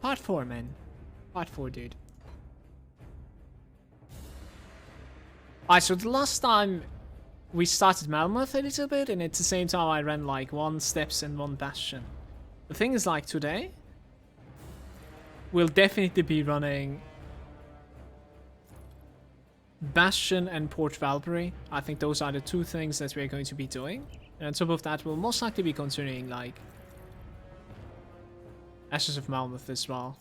Part 4, man. Part 4, dude. Alright, so the last time we started Malmouth a little bit, and at the same time I ran like 1 steps and 1 bastion. The thing is, like, today we'll definitely be running Bastion and Port Valbury. I think those are the 2 things that we're going to be doing. And on top of that, we'll most likely be continuing like Ashes of Malmouth as well.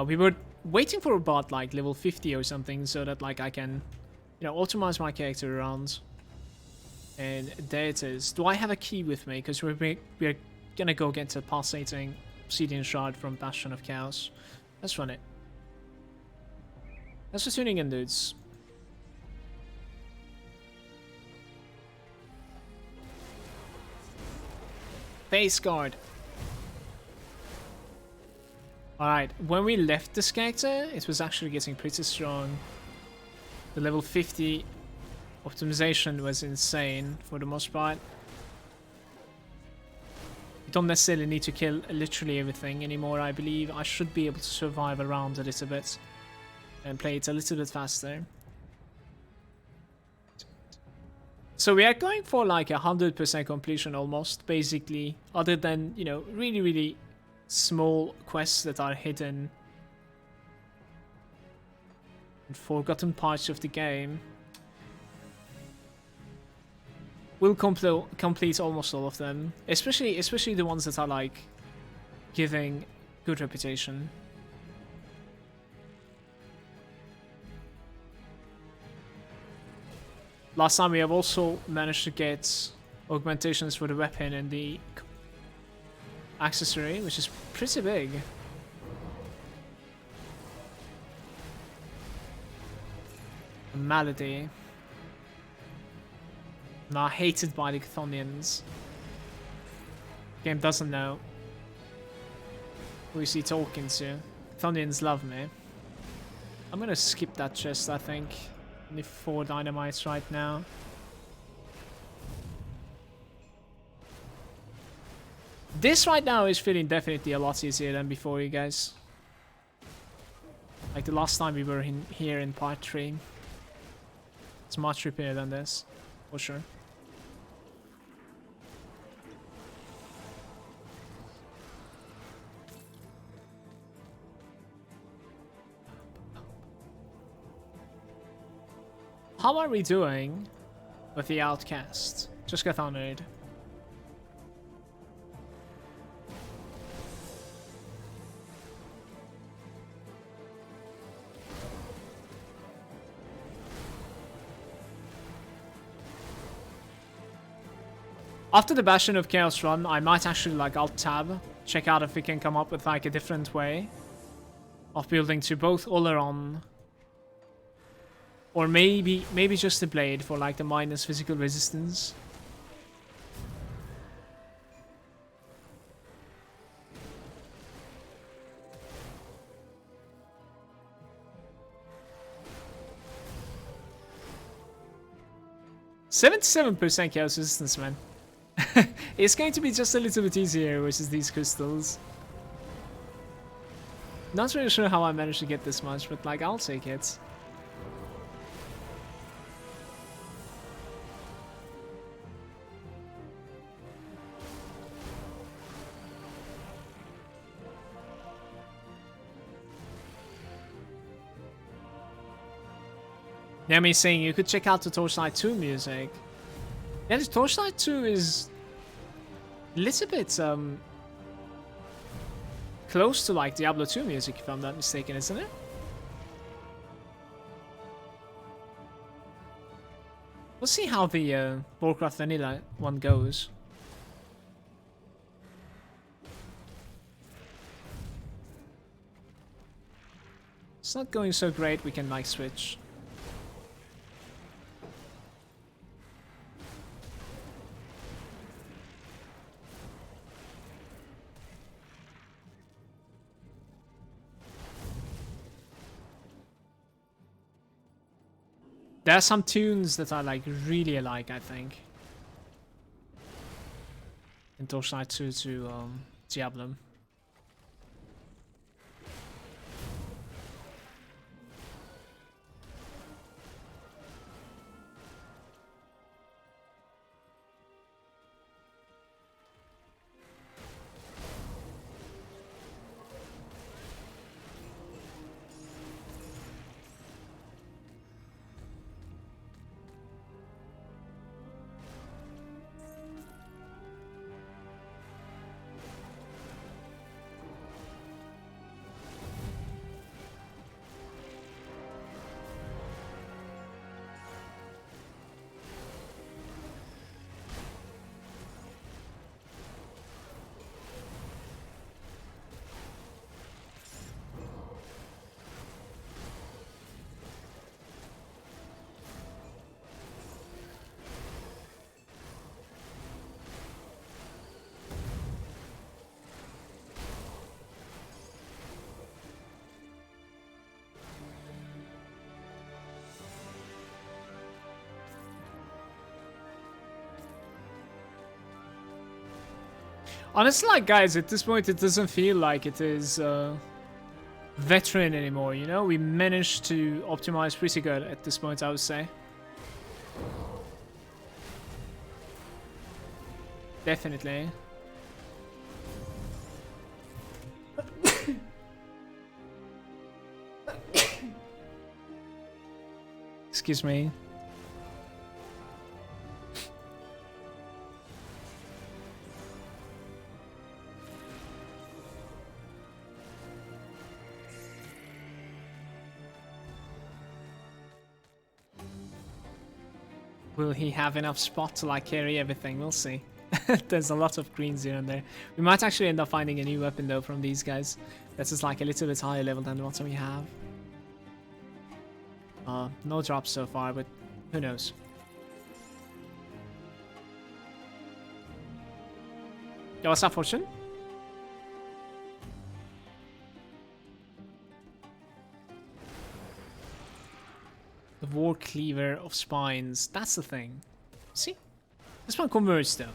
We were waiting for about like level 50 or something so that like I can, you know, optimize my character around. And there it is. Do I have a key with me? Because we're gonna go get a pulsating obsidian shard from Bastion of Chaos. Let's run it. Thanks for tuning in, dudes. Face guard. Alright, when we left this character, it was actually getting pretty strong. The level 50 optimization was insane for the most part. You don't necessarily need to kill literally everything anymore, I believe. I should be able to survive around a little bit and play it a little bit faster. So we are going for like 100% completion almost, basically, other than, you know, really small quests that are hidden in forgotten parts of the game. We'll complete almost all of them, especially the ones that are like giving good reputation. Last time we have also managed to get augmentations for the weapon and the accessory, which is pretty big. Malady. Now hated by the Chthonians. Game doesn't know who is he talking to. Chthonians love me. I'm gonna skip that chest, I think. Only 4 dynamites right now. This right now is feeling definitely a lot easier than before, you guys. Like the last time we were here in part 3. It's much repaired than this, for sure. How are we doing with the outcast? Just got honored. After the Bastion of Chaos run, I might actually like alt-tab, check out if we can come up with like a different way of building to both Oleron, or maybe just a blade for like the minus physical resistance. %77% chaos resistance, man. It's going to be just a little bit easier versus these crystals. Not really sure how I managed to get this much, but like I'll take it. Nami's saying you could check out the Torchlight 2 music. Yeah, the Torchlight 2 is a little bit close to like Diablo 2 music, if I'm not mistaken, isn't it? We'll see how the Warcraft Vanilla one goes. It's not going so great, we can like switch. There are some tunes that I like really like, I think. In Torchlight 2 to Diablo. Honestly, like, guys, at this point, it doesn't feel like it is veteran anymore, you know? We managed to optimize pretty good at this point, I would say. Definitely. Excuse me. Will he have enough spot to like carry everything? We'll see. There's a lot of greens here and there. We might actually end up finding a new weapon though from these guys. This is like a little bit higher level than what we have. No drops so far, but who knows? Yo, what's up, Fortune? The War Cleaver of Spines. That's the thing. See? This one converts though.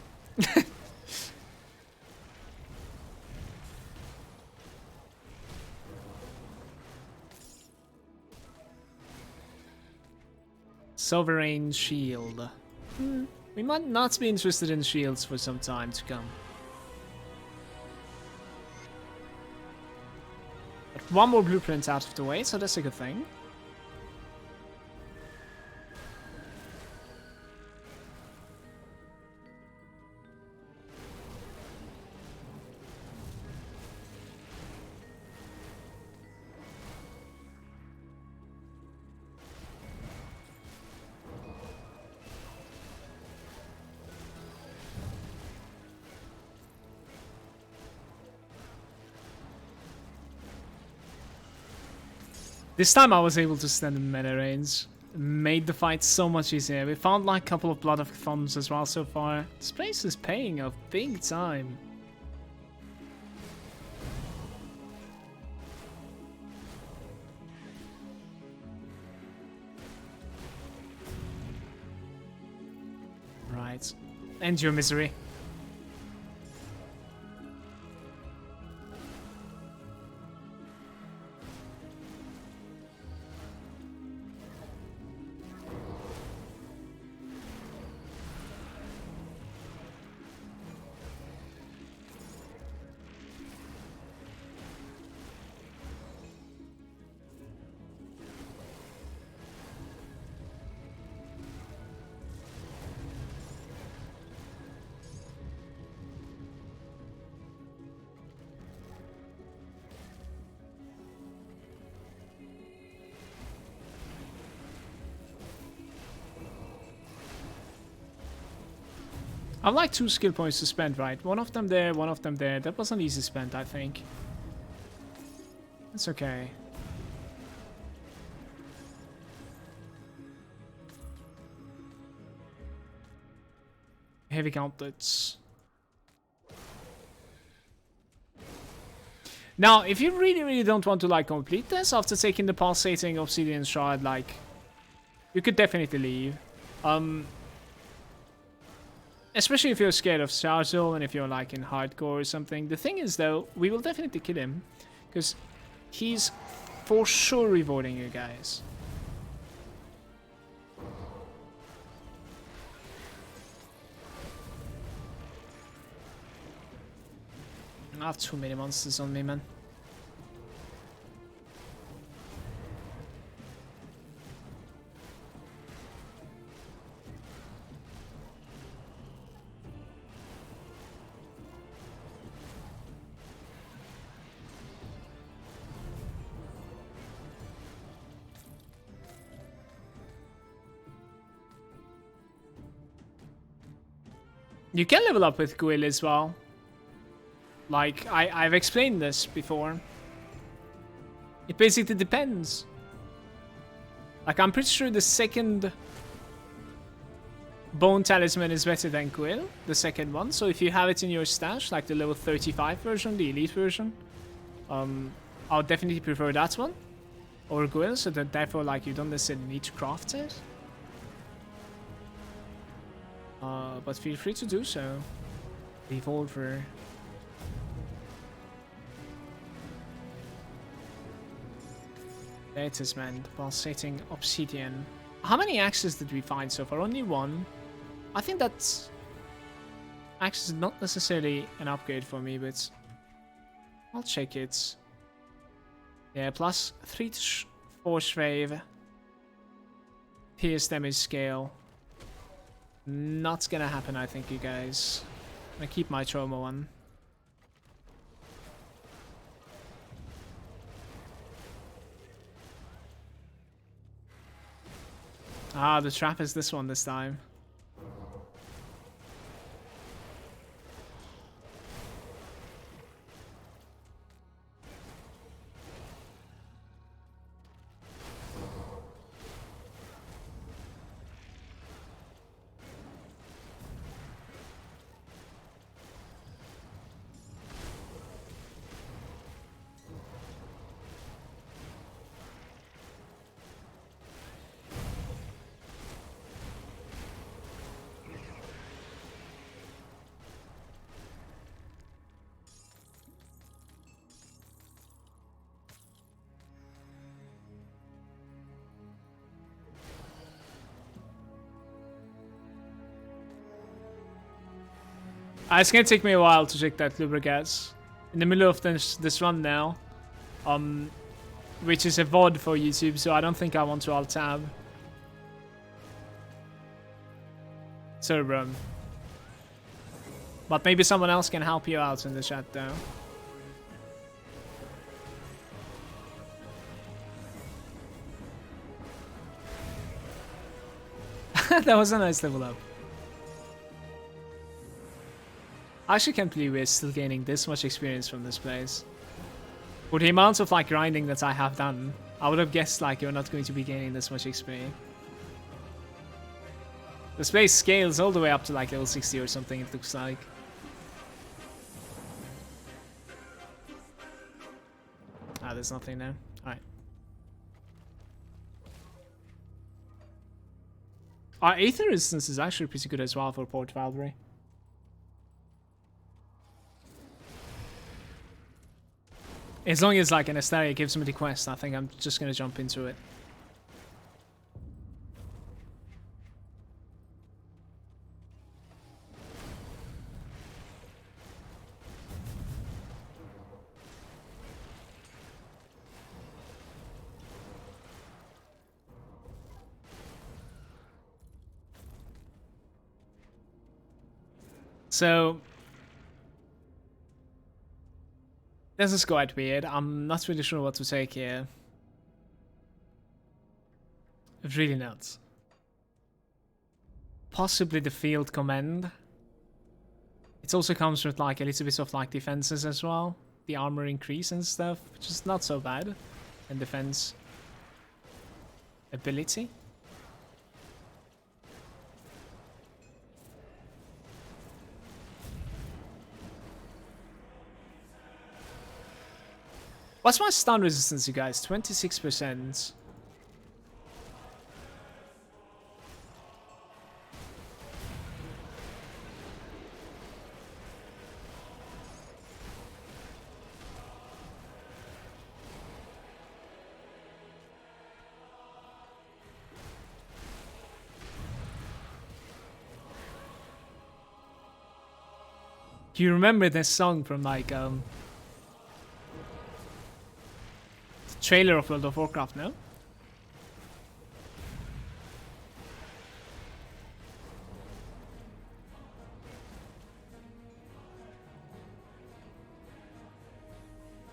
Sovereign Shield. We might not be interested in shields for some time to come. But one more blueprint out of the way, so that's a good thing. This time I was able to stand in melee range. Made the fight so much easier. We found like a couple of Blood of Thumbs as well so far. This place is paying a big time. Right. End your misery. I've like 2 skill points to spend, right? One of them there, one of them there. That was an easy spend, I think. It's okay. Heavy gauntlets. Now, if you really don't want to like complete this after taking the pulsating obsidian shard, like, you could definitely leave. Especially if you're scared of Sarzel and if you're like in hardcore or something. The thing is though, we will definitely kill him. Because he's for sure rewarding you guys. I have too many monsters on me, man. You can level up with Guil as well. Like, I've explained this before. It basically depends. Like, I'm pretty sure the second Bone Talisman is better than Guil, the second one. So if you have it in your stash, like the level 35 version, the elite version, I'll definitely prefer that one over Guil, so that therefore, like, you don't necessarily need to craft it. But feel free to do so. Revolver. There it is, man. Pulsating obsidian. How many axes did we find so far? Only one. I think that's... axe is not necessarily an upgrade for me, but... I'll check it. Yeah, plus 3 to force wave. Pierce damage scale. Not gonna happen, I think, you guys. I'm gonna keep my trauma one. Ah, the trap is this one this time. It's gonna take me a while to check that lubricants. In the middle of this run now, which is a VOD for YouTube, so I don't think I want to alt tab. Sorry, bro. But maybe someone else can help you out in the chat, though. That was a nice level up. I actually can't believe we're still gaining this much experience from this place. For the amount of like grinding that I have done, I would have guessed like you're not going to be gaining this much XP. This place scales all the way up to like level 60 or something, it looks like. Ah, there's nothing there. Alright. Our Aether resistance is actually pretty good as well for Port Valbury. As long as like Anasteria gives me the quest, I think I'm just gonna jump into it. So this is quite weird. I'm not really sure what to take here. It's really nuts. Possibly the field command. It also comes with like a little bit of like defenses as well. The armor increase and stuff, which is not so bad. And defense ability. What's my stun resistance, you guys? 26%. You remember this song from like the trailer of World of Warcraft, no?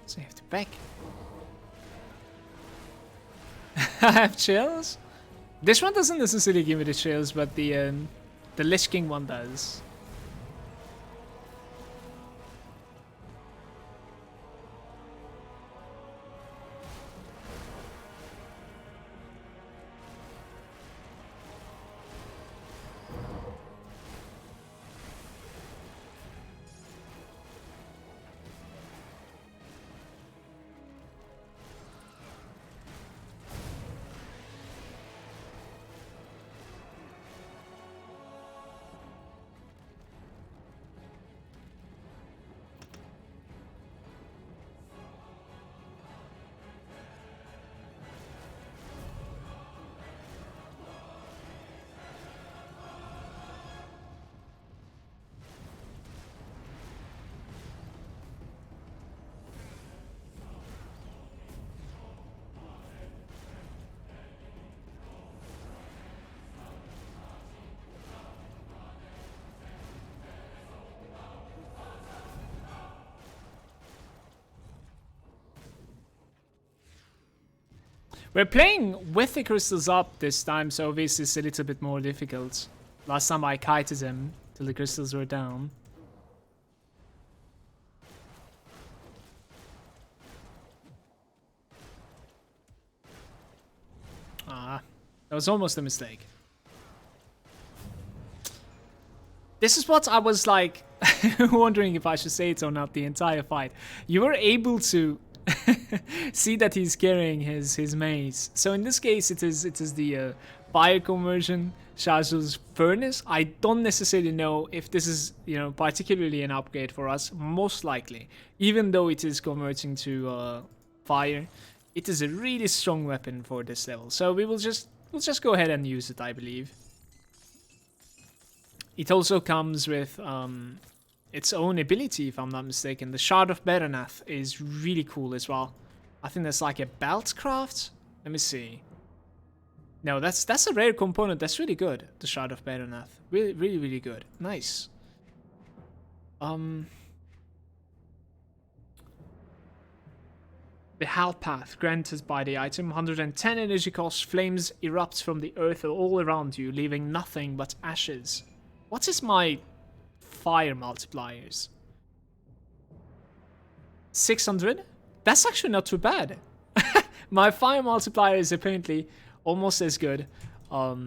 Save the back. I have chills. This one doesn't necessarily give me the chills, but the Lich King one does. We're playing with the crystals up this time, so this is a little bit more difficult. Last time I kited him till the crystals were down. Ah, that was almost a mistake. This is what I was like wondering if I should say it or not the entire fight. You were able to see that he's carrying his mace. So in this case, it is the fire conversion, Shazu's furnace. I don't necessarily know if this is, you know, particularly an upgrade for us. Most likely, even though it is converting to fire, it is a really strong weapon for this level. So we'll just go ahead and use it, I believe. It also comes with its own ability, if I'm not mistaken. The Shard of Berenath is really cool as well. I think that's like a belt craft. Let me see. No, that's a rare component. That's really good. The Shard of Berenath. Really, really, really good. Nice. The Hell Path granted by the item. 110 energy cost. Flames erupt from the earth all around you, leaving nothing but ashes. What is my fire multipliers? 600? That's actually not too bad. My fire multiplier is apparently almost as good as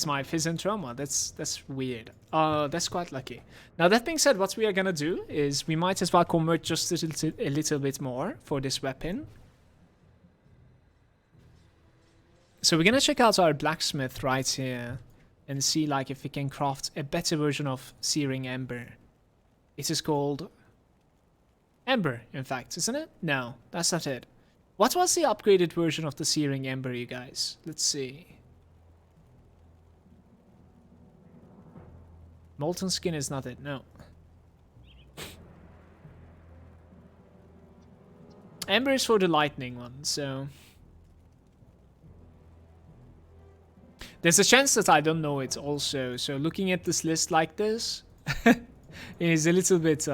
my Fizz and Trauma. That's weird. That's quite lucky. Now that being said, what we are gonna do is we might as well convert just a little bit more for this weapon. So we're gonna check out our blacksmith right here and see like if we can craft a better version of Searing Ember. It is called Ember, in fact, isn't it? No, that's not it. What was the upgraded version of the Searing Ember, you guys? Let's see. Molten Skin is not it, no. Ember is for the lightning one, so... There's a chance that I don't know it also, so looking at this list like this is a little bit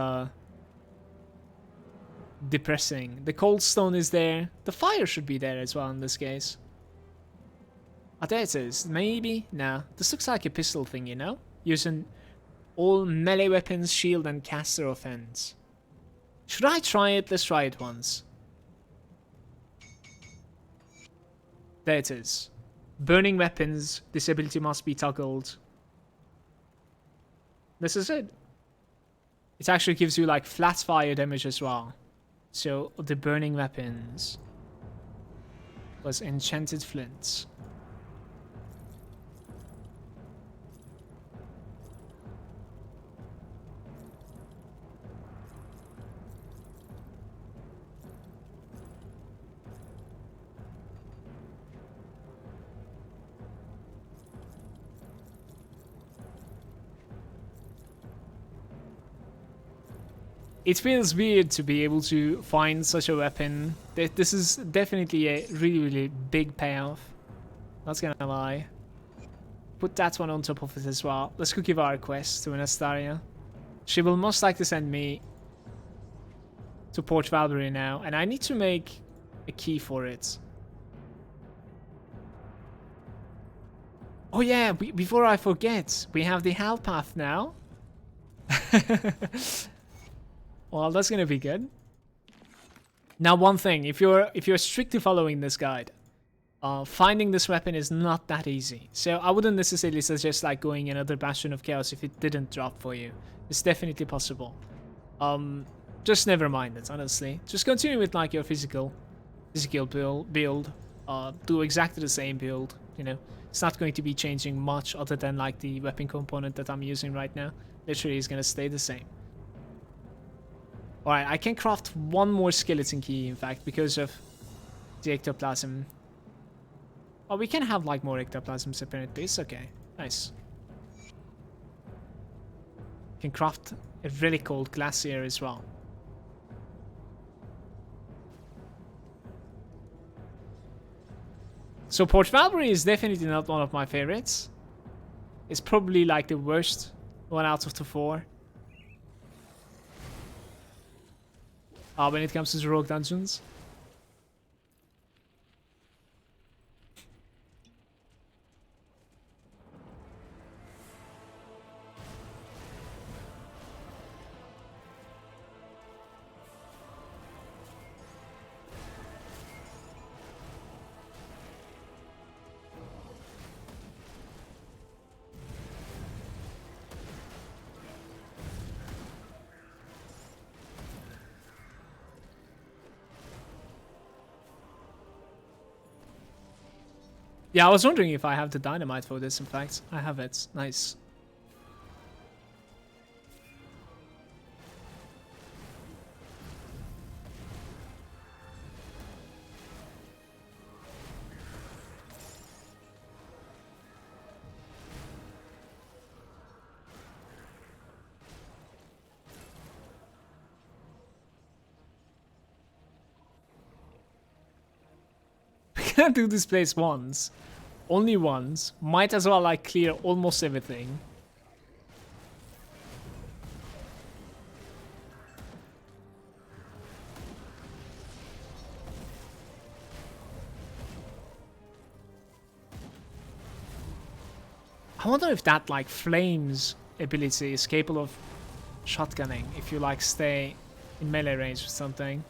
depressing. The cold stone is there. The fire should be there as well in this case. Ah, there it is. Maybe? No. This looks like a pistol thing, you know? Using all melee weapons, shield, and caster offense. Should I try it? Let's try it once. There it is. Burning weapons, this ability must be toggled. This is it. It actually gives you like flat fire damage as well. So the burning weapons was enchanted flints. It feels weird to be able to find such a weapon. This is definitely a really, really big payoff. Not gonna lie. Put that one on top of it as well. Let's go give our quest to Anasteria. She will most likely send me to Port Valbury now, and I need to make a key for it. Oh yeah, before I forget, we have the hell path now. Well, that's gonna be good. Now, one thing: if you're strictly following this guide, finding this weapon is not that easy. So I wouldn't necessarily suggest like going another Bastion of Chaos if it didn't drop for you. It's definitely possible. Just never mind it, honestly. Just continue with like your physical build. Do exactly the same build. You know, it's not going to be changing much other than like the weapon component that I'm using right now. Literally, is gonna stay the same. Alright, I can craft one more skeleton key, in fact, because of the ectoplasm. Oh, we can have, like, more ectoplasms apparently. It's okay. Nice. Can craft a really cold glacier as well. So Port Valbury is definitely not one of my favorites. It's probably, like, the worst one out of the 4. When it comes to the rogue dungeons. Yeah, I was wondering if I have the dynamite for this. In fact, I have it. Nice. We can do this place once. Only once. Might as well like clear almost everything. I wonder if that like flames ability is capable of shotgunning if you like stay in melee range or something.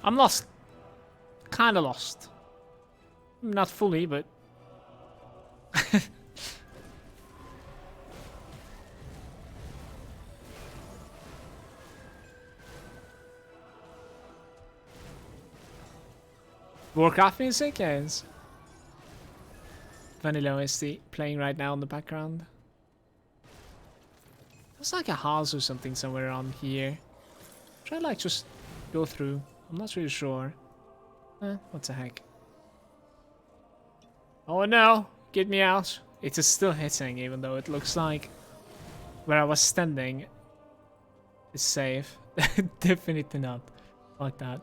I'm lost. Kinda lost. Not fully, but... Warcraft music, yes. Vanilla OST playing right now in the background. There's like a house or something somewhere around here. Try like just go through. I'm not really sure. What the heck? Oh no! Get me out! It is still hitting, even though it looks like where I was standing is safe. Definitely not like that.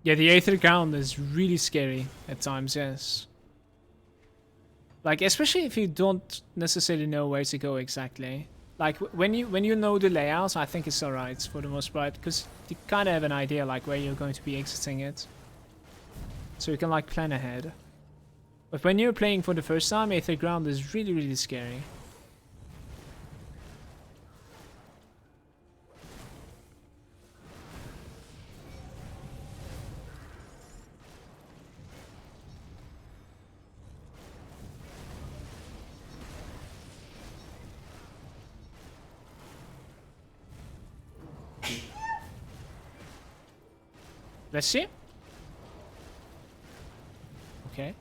Yeah, the Aether ground is really scary at times, yes. Like, especially if you don't necessarily know where to go exactly. Like, when you know the layout, I think it's alright for the most part, because you kind of have an idea, like, where you're going to be exiting it. So you can, like, plan ahead. But when you're playing for the first time, Aether ground is really, really scary. Let's see. Okay.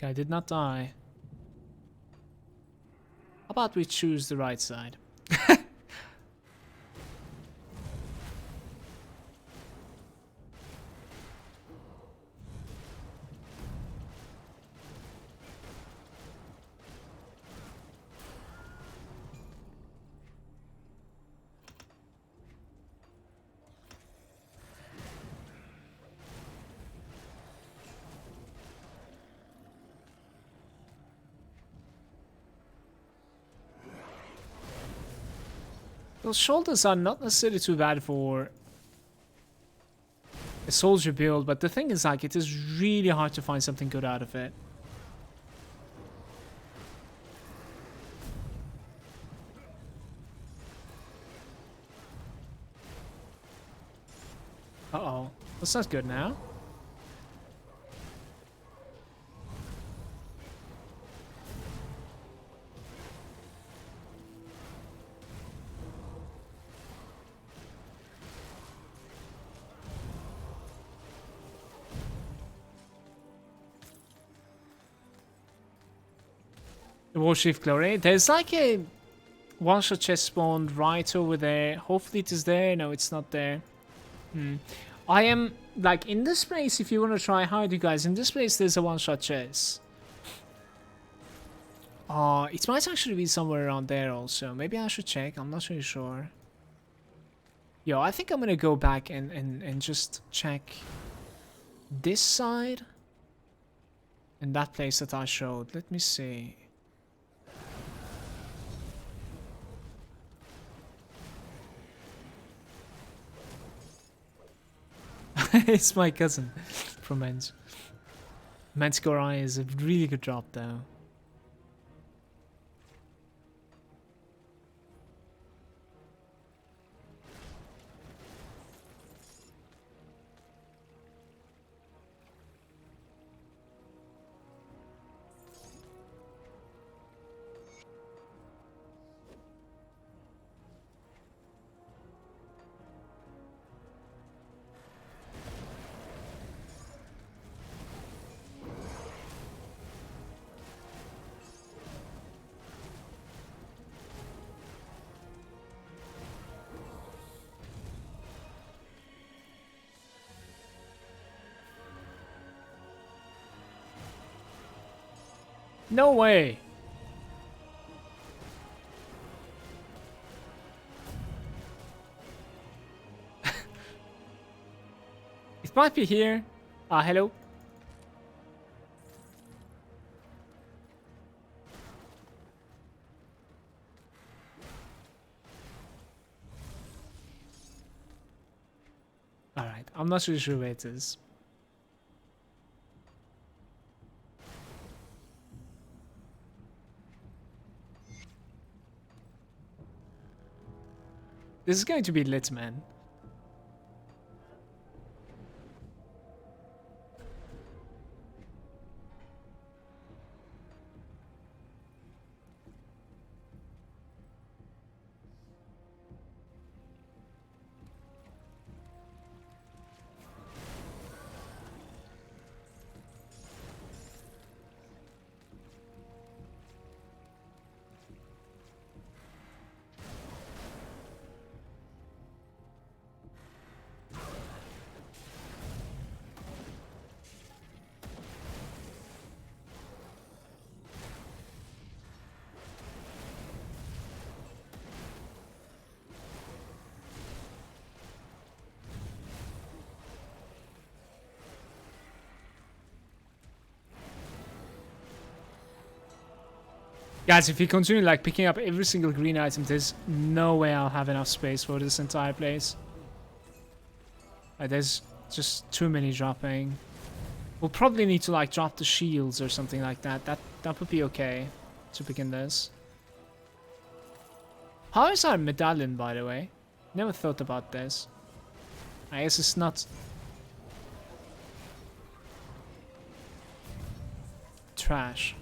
Guy did not die. How about we choose the right side? Those shoulders are not necessarily too bad for a soldier build, but the thing is, like, it is really hard to find something good out of it. Uh-oh. That's not good now. The Warchief Glory. There's like a one-shot chest spawned right over there. Hopefully it is there. No, it's not there. I am, like, in this place, if you want to try hard, you guys, in this place there's a one-shot chest. It might actually be somewhere around there also. Maybe I should check. I'm not really sure. Yo, I think I'm gonna go back and just check this side. And that place that I showed. Let me see. It's my cousin from Men's. Manticore Eye is a really good drop though. No way! It might be here. Hello? Alright, I'm not really sure where it is. This is going to be lit, man. Guys, if you continue like picking up every single green item, there's no way I'll have enough space for this entire place. There's just too many dropping. We'll probably need to like drop the shields or something like that. That would be okay to begin this. How is our medallion, by the way? Never thought about this. I guess it's not trash.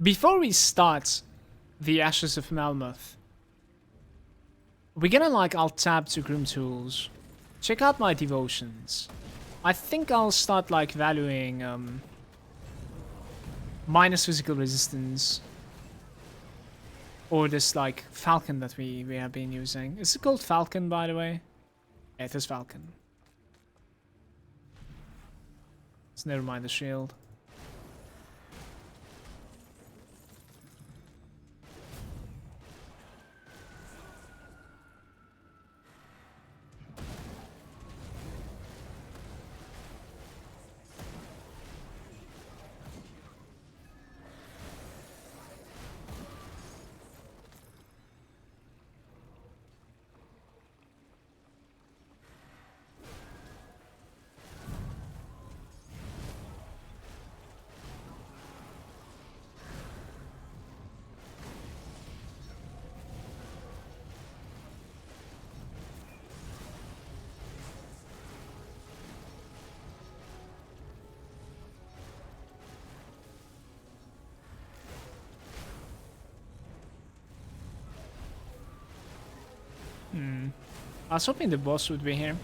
Before we start the Ashes of Malmouth, we're gonna like alt-tab to Grim Tools. Check out my devotions. I think I'll start like valuing minus physical resistance. Or this like falcon that we have been using. Is it called falcon, by the way? Yeah, it is falcon. So never mind the shield. I was hoping the boss would be here.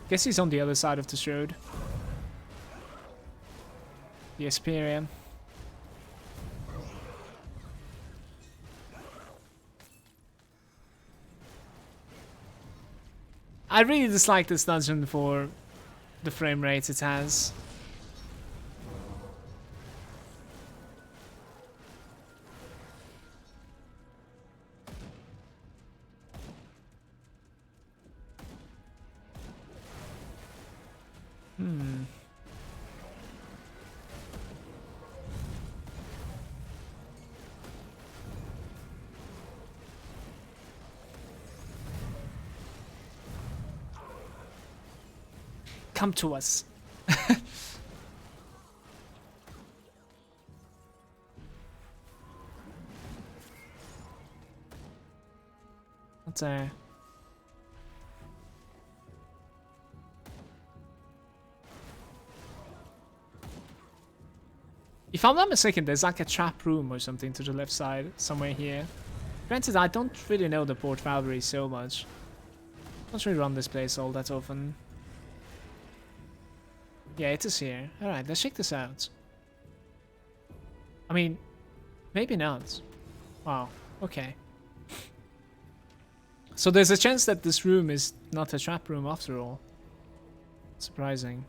Guess he's on the other side of this road. The Asteria. I really dislike this dungeon for the frame rate it has. Come to us. What's there? If I'm not mistaken, there's like a trap room or something to the left side, somewhere here. Granted, I don't really know the Port Valbury so much. Don't really run this place all that often. Yeah, it is here. Alright, let's check this out. I mean, maybe not. Wow, okay. So there's a chance that this room is not a trap room after all. Surprising.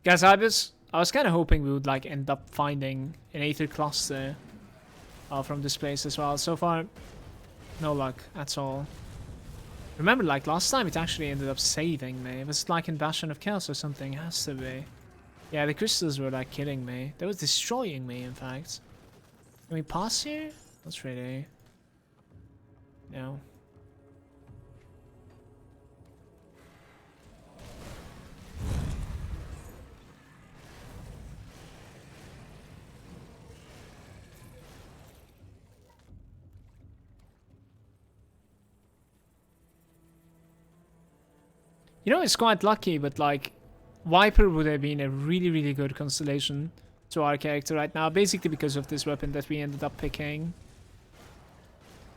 Guys, I was kind of hoping we would like end up finding an Aether cluster from this place as well. So far, no luck at all. Remember, like last time, it actually ended up saving me. It was like in Bastion of Chaos or something. It has to be. Yeah, the crystals were like killing me. They were destroying me, in fact. Can we pass here? Not really. No. You know, it's quite lucky, but like, Viper would have been a really, really good constellation to our character right now, basically because of this weapon that we ended up picking.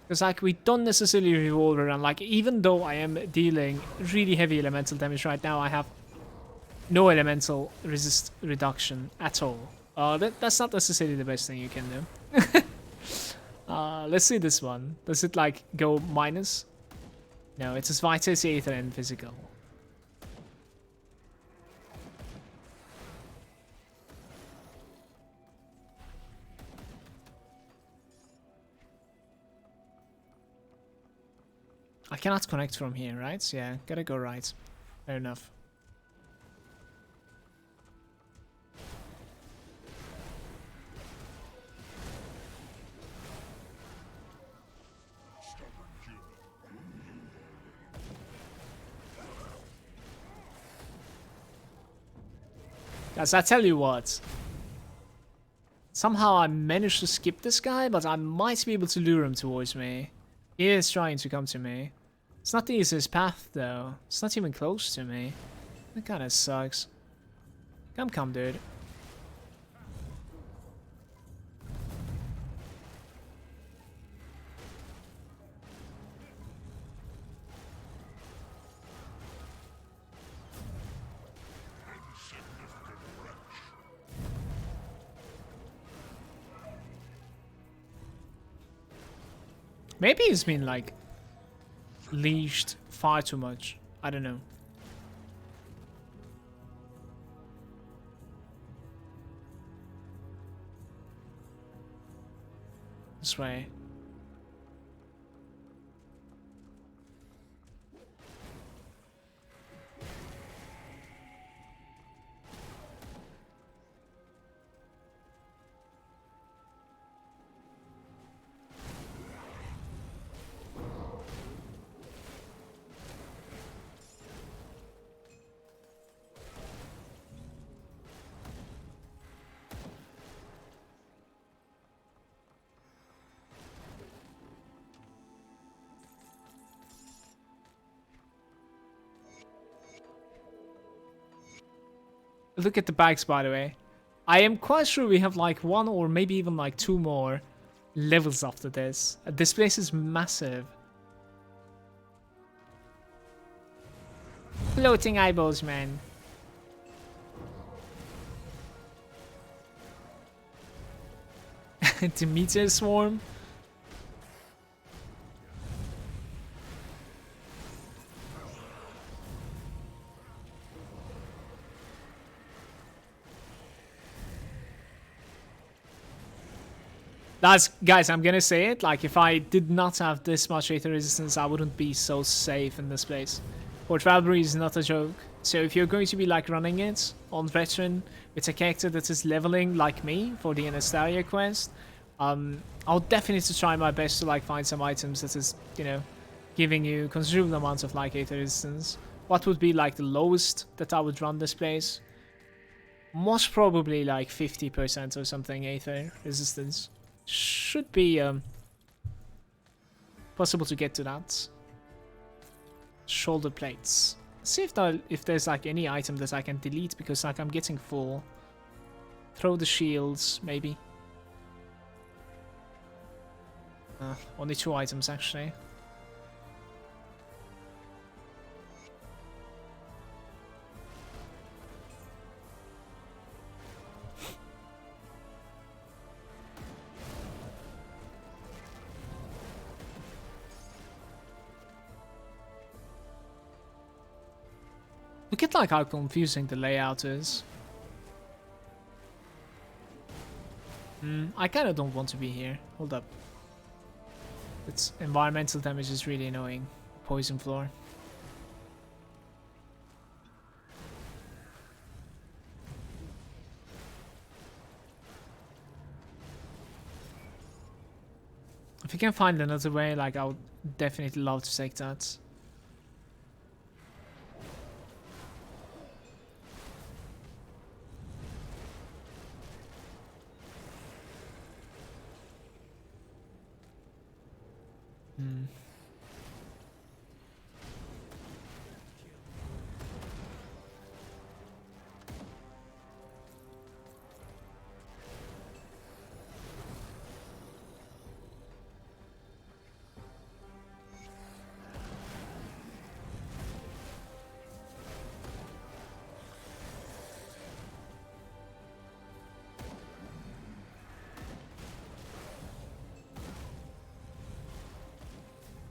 Because like, we don't necessarily revolver, and like, even though I am dealing really heavy elemental damage right now, I have no elemental resist reduction at all. That's not necessarily the best thing you can do. Let's see this one. Does it like go minus? No, it's just Vitality, Aether, and Physical. I cannot connect from here, right? Yeah, gotta go right. Fair enough. Guys, I tell you what. Somehow I managed to skip this guy, but I might be able to lure him towards me. He is trying to come to me. It's not the easiest path, though. It's not even close to me. That kind of sucks. Come, dude. Maybe he's been like leashed far too much. I don't know. This way. Look at the bags, by the way. I am quite sure we have like one or maybe even like two more levels after this. This place is massive. Floating eyeballs, man. The meteor swarm. Guys, I'm gonna say it, like, if I did not have this much Aether resistance, I wouldn't be so safe in this place. Fort Valbury is not a joke, so if you're going to be, like, running it on Veteran with a character that is leveling like me for the Anasteria quest, I'll definitely try my best to, like, find some items that is, you know, giving you considerable amounts of, like, Aether resistance. What would be, like, the lowest that I would run this place? Most probably, like, 50% or something Aether resistance. Should be possible to get to that. Shoulder plates. See if there's like any item that I can delete, because like I'm getting full. Throw the shields, maybe. Only 2 items actually. Look at like how confusing the layout is. I kind of don't want to be here. Hold up. Its environmental damage is really annoying. Poison floor. If you can find another way, like I would definitely love to take that.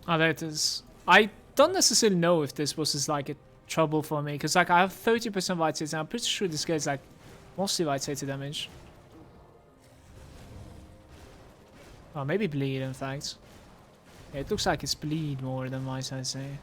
Oh, there it is. I don't necessarily know if this was just like a trouble for me, because like I have 30% vitality, and I'm pretty sure this guy's like mostly vitality damage. Oh, maybe bleed, in fact. Yeah, it looks like it's bleed more than vitality.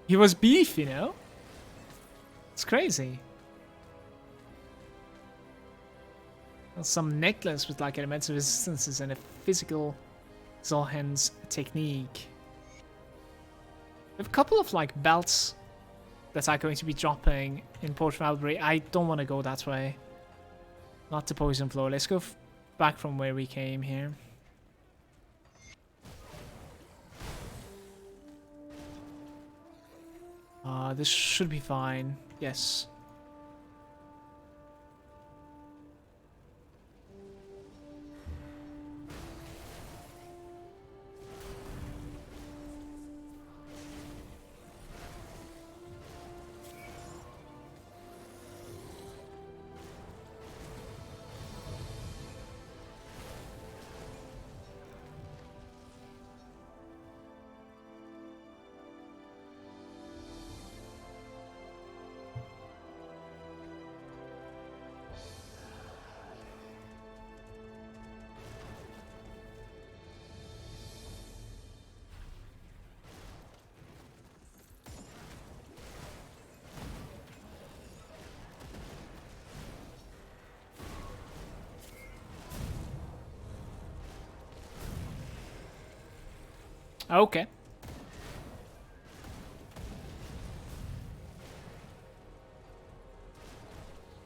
He was beef, you know? It's crazy. Some necklace with like elemental resistances and a physical Zolhen's technique. We have a couple of like belts that are going to be dropping in Port Valbury. I don't want to go that way. Not the poison floor. Let's go back from where we came here. This should be fine. Yes. Okay.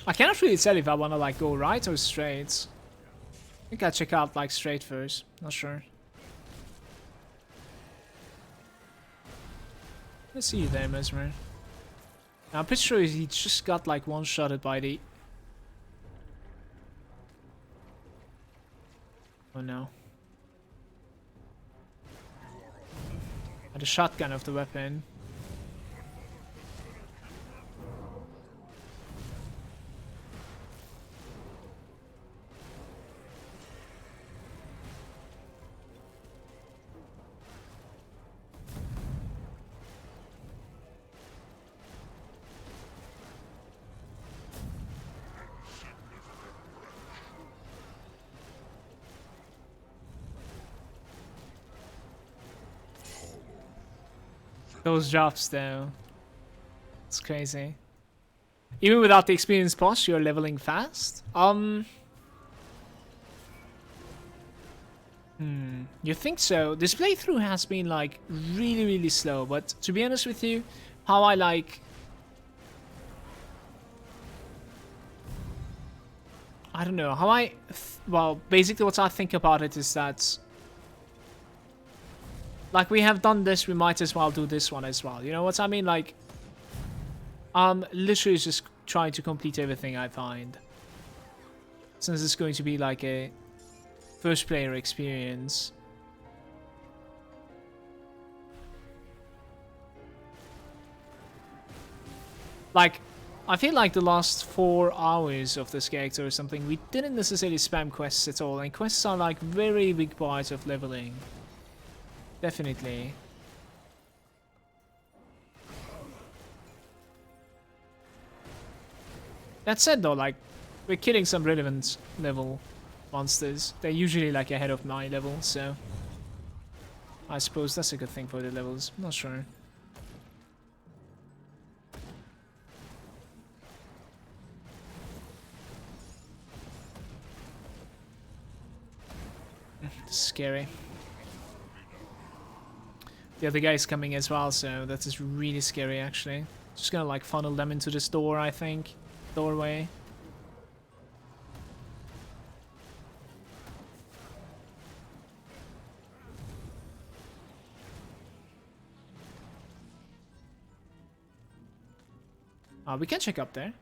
I cannot really tell if I want to like go right or straight. I think I'll check out like straight first. Not sure. Let's see you there, Mesmer. I'm pretty sure he just got like one-shotted by the... Oh no. The shotgun of the weapon. Those drops though. It's crazy. Even without the experienced boss, you're leveling fast? You think so? This playthrough has been like really slow, but to be honest with you, how I like... I don't know, how I... Well, basically what I think about it is that... Like, we have done this, we might as well do this one as well. You know what I mean? Like, I'm literally just trying to complete everything I find. Since it's going to be like a first player experience. Like, I feel like the last 4 hours of this character or something, we didn't necessarily spam quests at all. And quests are like very big part of leveling. Definitely. That said though, like, we're killing some relevant level monsters. They're usually like ahead of my level, so I suppose that's a good thing for the levels. I'm not sure. Scary. The other guy's coming as well, so that is really scary actually. Just gonna like funnel them into this door, I think. Doorway. We can check up there.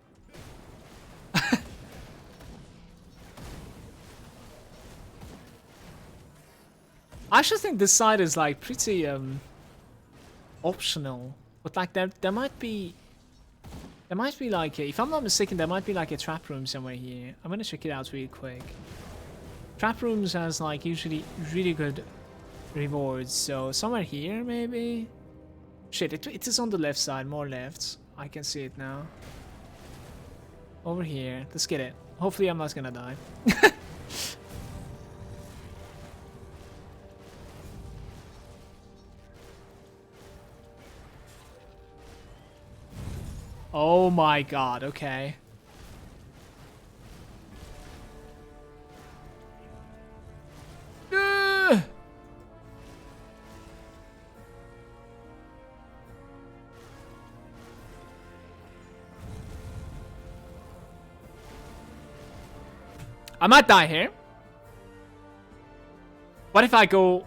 I actually think this side is like pretty optional, but like there might be like if I'm not mistaken, there might be like a trap room somewhere here. I'm gonna check it out real quick. Trap rooms has like usually really good rewards, so somewhere here maybe. Shit, it is on the left side, more left. I can see it now. Over here, let's get it. Hopefully I'm not gonna die. Oh my god, okay. I might die here. What if I go...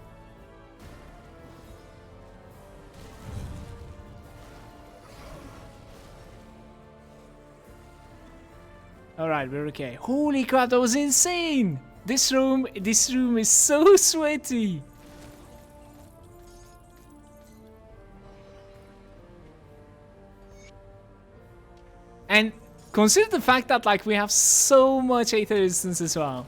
Alright, we're okay. Holy crap, that was insane! This room is so sweaty! And consider the fact that like we have so much Aether resistance as well.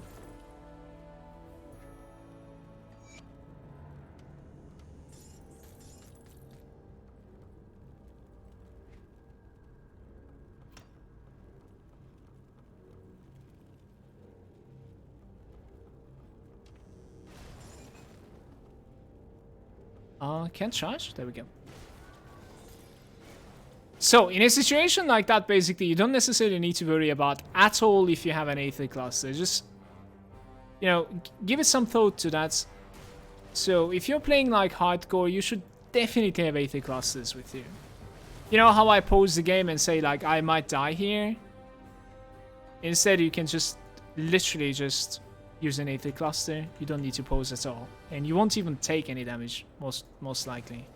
Can't charge? There we go. So, in a situation like that, basically, you don't necessarily need to worry about at all if you have an Aether cluster. Just, you know, give it some thought to that. So, if you're playing like hardcore, you should definitely have Aether clusters with you. You know how I pause the game and say, like, I might die here? Instead, you can just literally just use an Aether cluster. You don't need to pause at all. And you won't even take any damage, most likely.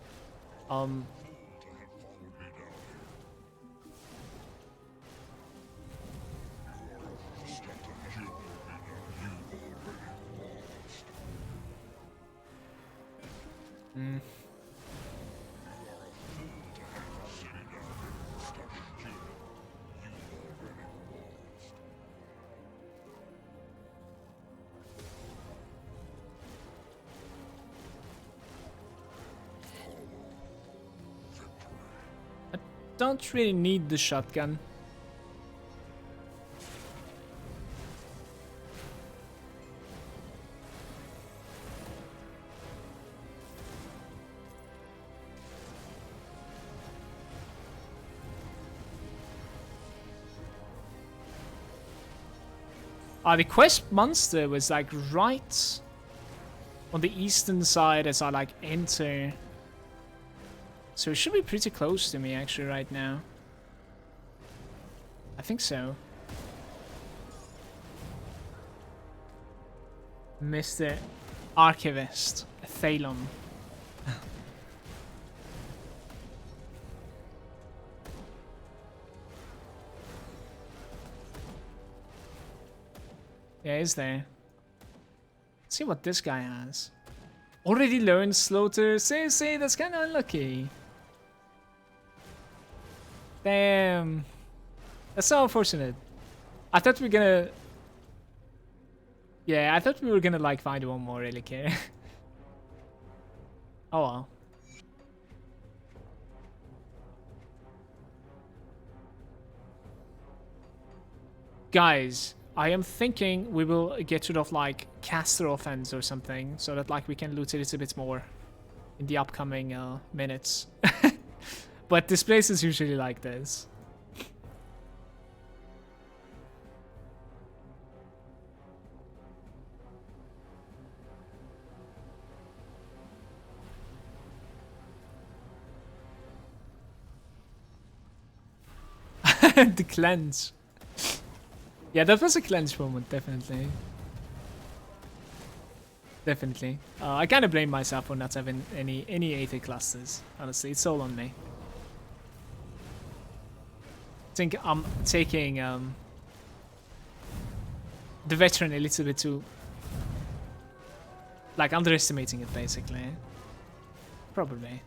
Don't really need the shotgun. The quest monster was like right on the eastern side as I like enter. So it should be pretty close to me actually right now. I think so. Mr. Archivist Thalon. Yeah, is there? Let's see what this guy has. Already learned Slaughter. See, that's kind of unlucky. Damn. That's so unfortunate. I thought we were gonna... Yeah, I thought we were gonna like find one more relic here. Oh well. Guys, I am thinking we will get rid of like caster offense or something so that like we can loot a little bit more in the upcoming minutes. But this place is usually like this. The cleanse. Yeah, that was a cleanse moment, definitely. Definitely. I kind of blame myself for not having any Aether clusters. Honestly, it's all on me. I think I'm taking the veteran a little bit too Like, underestimating it, basically. Probably.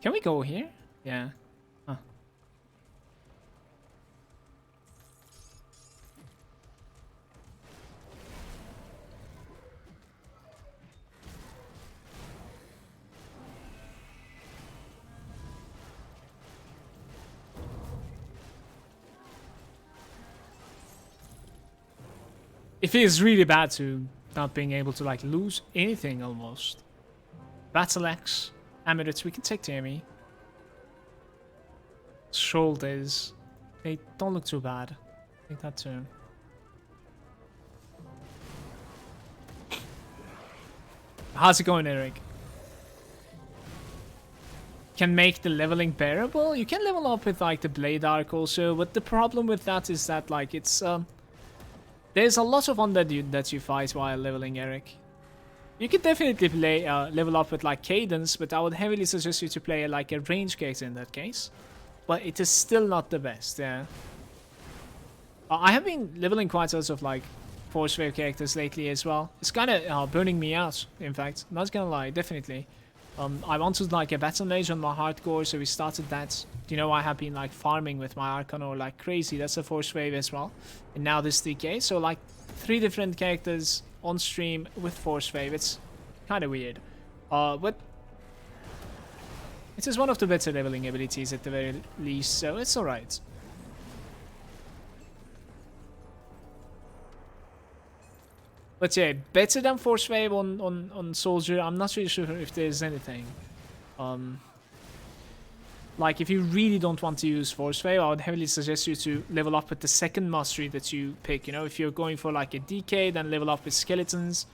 Can we go here? Yeah. Huh. It feels really bad to not being able to like lose anything almost. Battle Axe, Amulets, we can take Tammy. Shoulders, they don't look too bad. I think that too. How's it going, Eric? Can make the leveling bearable? You can level up with like the Blade Arc also, but the problem with that is that like it's there's a lot of undead that you fight while leveling, Eric. You could definitely play level up with like Cadence, but I would heavily suggest you to play like a range character in that case. But it is still not the best, yeah. I have been leveling quite a lot of like Force Wave characters lately as well. It's kind of burning me out, in fact. Not gonna lie, definitely. I wanted like a Battle Mage on my hardcore, so we started that. You know, I have been like farming with my Arcanor like crazy. That's a Force Wave as well. And now this DK, so like 3 different characters on stream with Force Wave. It's kind of weird. But it is one of the better leveling abilities at the very least, so it's alright. But yeah, better than Force Wave on Soldier. I'm not really sure if there's anything. Like, if you really don't want to use Force Wave, I would heavily suggest you to level up with the second mastery that you pick. You know, if you're going for like a DK, then level up with Skeletons.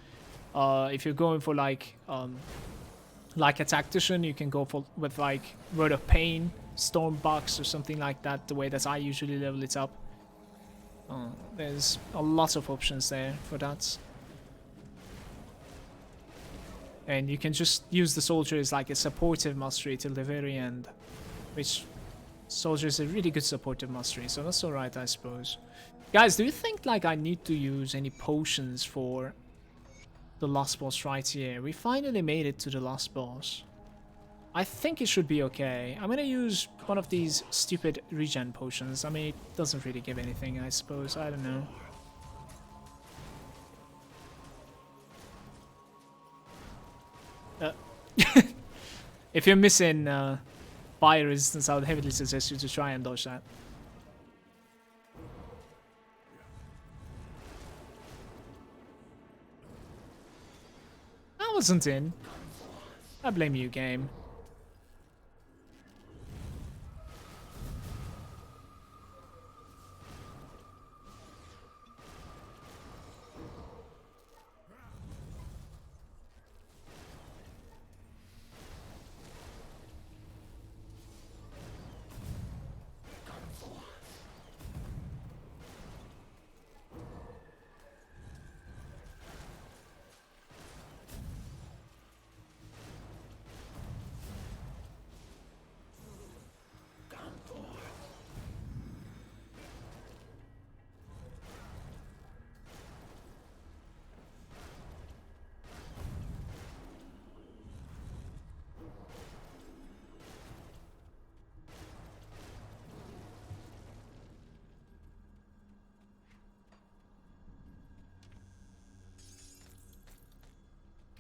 If you're going for like a Tactician, you can go for with like Word of Pain, Stormbox, or something like that. The way that I usually level it up. There's a lot of options there for that. And you can just use the Soldier as like a supportive mastery till the very end. Which, Soldier is a really good supportive mastery, so that's alright, I suppose. Guys, do you think like I need to use any potions for the last boss right here? We finally made it to the last boss. I think it should be okay. I'm gonna use one of these stupid regen potions. I mean, it doesn't really give anything, I suppose. I don't know. If you're missing fire resistance, I would heavily suggest you to try and dodge that. I wasn't in. I blame you, game.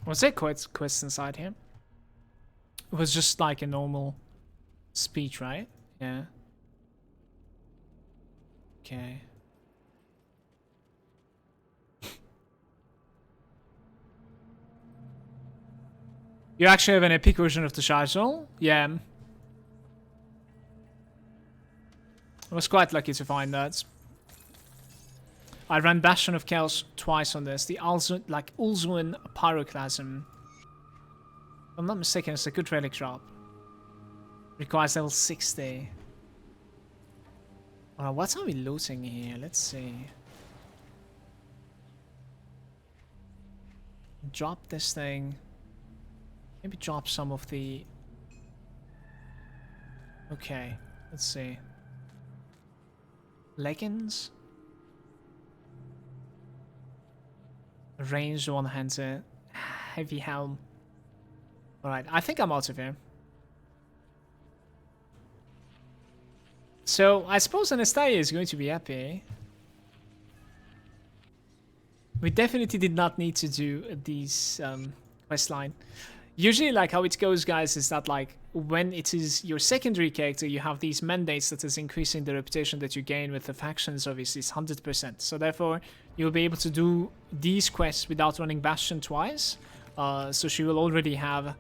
Was there quest inside here? It was just like a normal speech, right? Yeah. Okay. You actually have an epic version of the Shard? Yeah. I was quite lucky to find that. I ran Bastion of Chaos twice on this. The Ulzuan Pyroclasm. I'm not mistaken, it's a good relic drop. Requires level 60. What are we looting here? Let's see. Drop this thing. Maybe drop some of the... Okay, let's see. Leggings? Ranged one-hander. Heavy helm. Alright, I think I'm out of here. So, I suppose Anasteria is going to be happy. We definitely did not need to do these quest line. Usually, like, how it goes, guys, is that, like, when it is your secondary character, you have these mandates that is increasing the reputation that you gain with the factions, obviously, it's 100%. So, therefore, you'll be able to do these quests without running Bastion twice. So, she will already have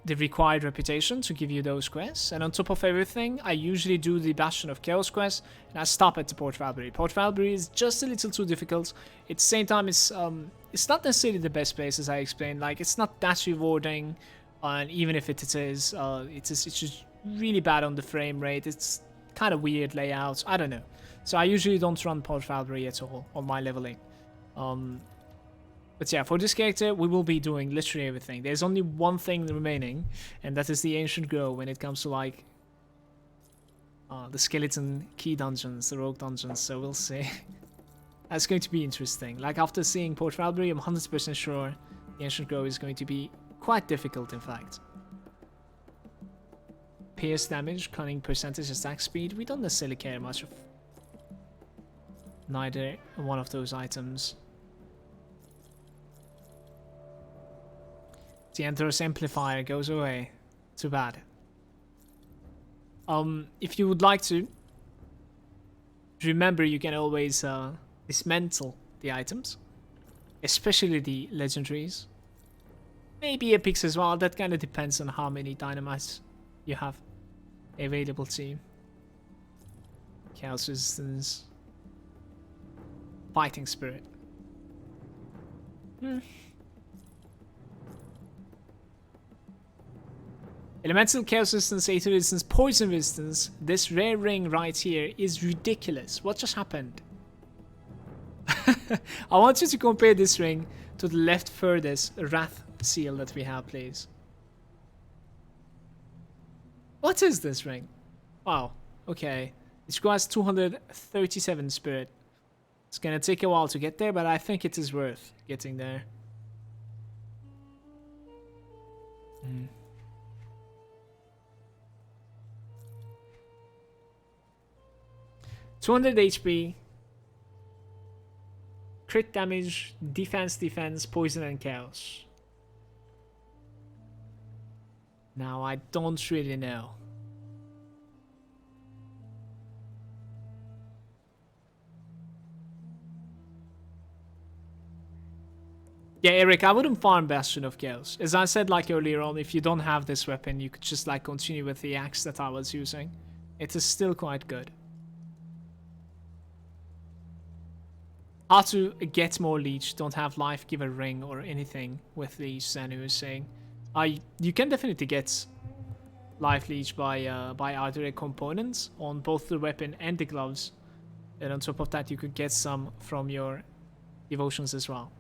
the required reputation to give you those quests. And on top of everything, I usually do the Bastion of Chaos quest, and I stop at the Port Valbury. Port Valbury is just a little too difficult. At the same time, it's not necessarily the best place, as I explained. Like, it's not that rewarding, and even if it is, it's just really bad on the frame rate. It's kind of weird layout. I don't know. So I usually don't run Port Valbury at all on my leveling. But yeah, for this character, we will be doing literally everything. There's only one thing remaining, and that is the Ancient Grove when it comes to, like, the skeleton key dungeons, the rogue dungeons, so we'll see. That's going to be interesting. Like, after seeing Port Valbury, I'm 100% sure the Ancient Grove is going to be quite difficult, in fact. Pierce damage, cunning percentage, attack speed. We don't necessarily care much of neither one of those items. The Enter's amplifier goes away. Too bad. If you would like to, remember you can always dismantle the items, especially the legendaries. Maybe epics as well. That kind of depends on how many dynamites you have available to you. Chaos resistance, fighting spirit. Elemental chaos resistance, Aether resistance, poison resistance. This rare ring right here is ridiculous. What just happened? I want you to compare this ring to the left furthest Wrath seal that we have, please. What is this ring? Wow, okay. It requires 237 spirit. It's gonna take a while to get there, but I think it is worth getting there. 200 HP, crit damage, defense, poison, and chaos. Now, I don't really know. Yeah, Eric, I wouldn't farm Bastion of Chaos. As I said, like, earlier on, if you don't have this weapon, you could just, like, continue with the axe that I was using. It is still quite good. How to get more leech, don't have life giver ring or anything with these, Zanu is saying. You can definitely get life leech by either a component on both the weapon and the gloves. And on top of that, you could get some from your devotions as well.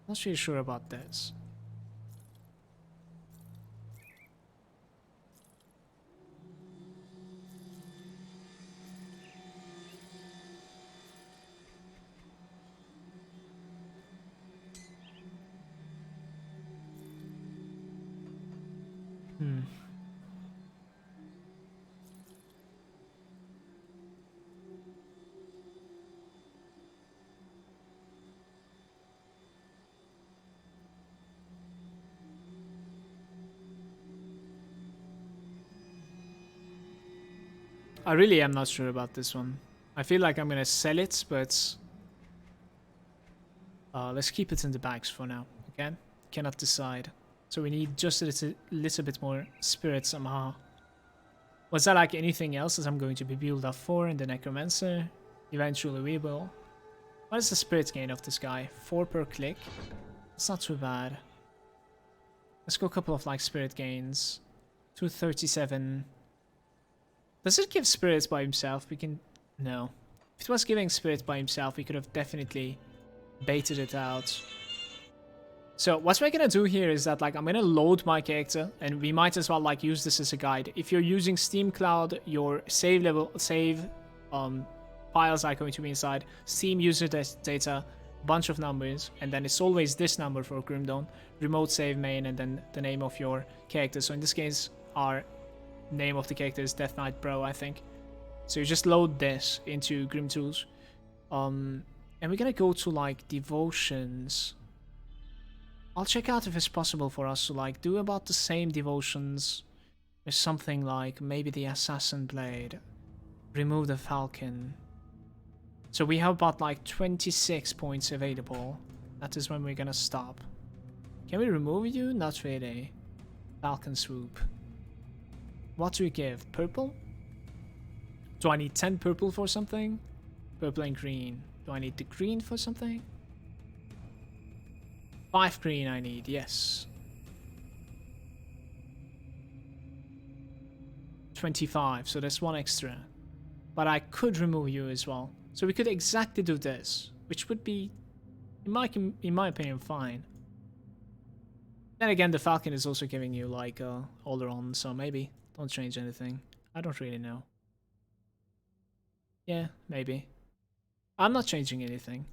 Not really sure about this. I really am not sure about this one. I feel like I'm gonna sell it, but let's keep it in the bags for now, okay? Cannot decide. So we need just a little bit more spirit somehow. Was that like anything else that I'm going to be built up for in the Necromancer? Eventually we will. What is the spirit gain of this guy? 4 per click. It's not too bad. Let's go a couple of like spirit gains. 237. Does it give spirits by himself? We can... No. If it was giving spirits by himself, we could have definitely baited it out. So what we're gonna do here is that like I'm gonna load my character, and we might as well like use this as a guide. If you're using Steam Cloud, your save files are going to be inside Steam user data, bunch of numbers, and then it's always this number for Grim Dawn, remote save main, and then the name of your character. So in this case, our name of the character is DeathKnight Bro, I think. So you just load this into Grim Tools, and we're gonna go to like devotions. I'll check out if it's possible for us to like do about the same devotions with something like maybe the Assassin Blade, remove the Falcon. So we have about like 26 points available. That is when we're gonna stop. Can we remove you? Not really. Falcon Swoop. What do we give? Purple? Do I need 10 purple for something? Purple and green. Do I need the green for something? 5 green I need, yes. 25, so that's 1 extra. But I could remove you as well. So we could exactly do this, which would be, in my opinion, fine. Then again, the Falcon is also giving you like Oleron, so maybe don't change anything. I don't really know. Yeah, maybe. I'm not changing anything.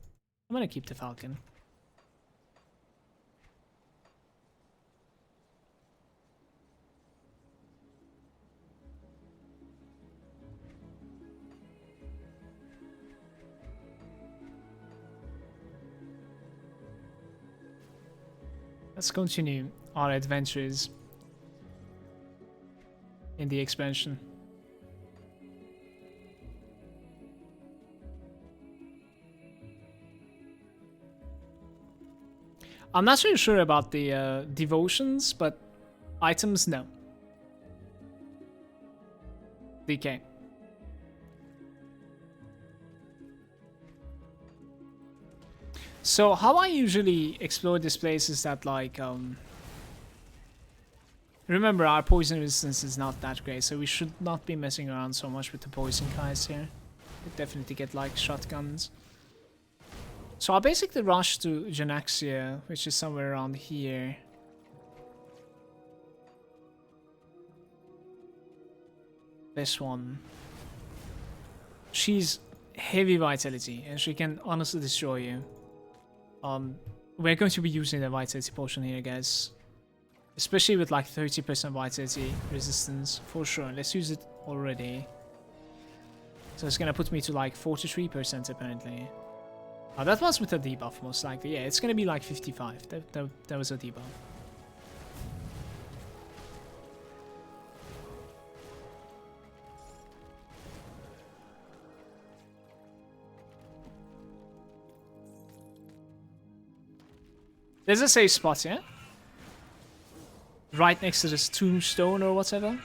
I'm gonna keep the Falcon. Let's continue our adventures in the expansion. I'm not really sure about the devotions, but items, no. DK. So how I usually explore this place is that like remember our poison resistance is not that great, so we should not be messing around so much with the poison guys here. We definitely get like shotguns. So I'll basically rush to Anasteria, which is somewhere around here. This one. She's heavy vitality and she can honestly destroy you. We're going to be using the vitality potion here, guys. Especially with like 30% vitality resistance, for sure. Let's use it already. So it's gonna put me to like 43% apparently. That was with a debuff most likely. Yeah, it's gonna be like 55. That was a debuff. There's a safe spot, yeah? Right next to this tombstone or whatever.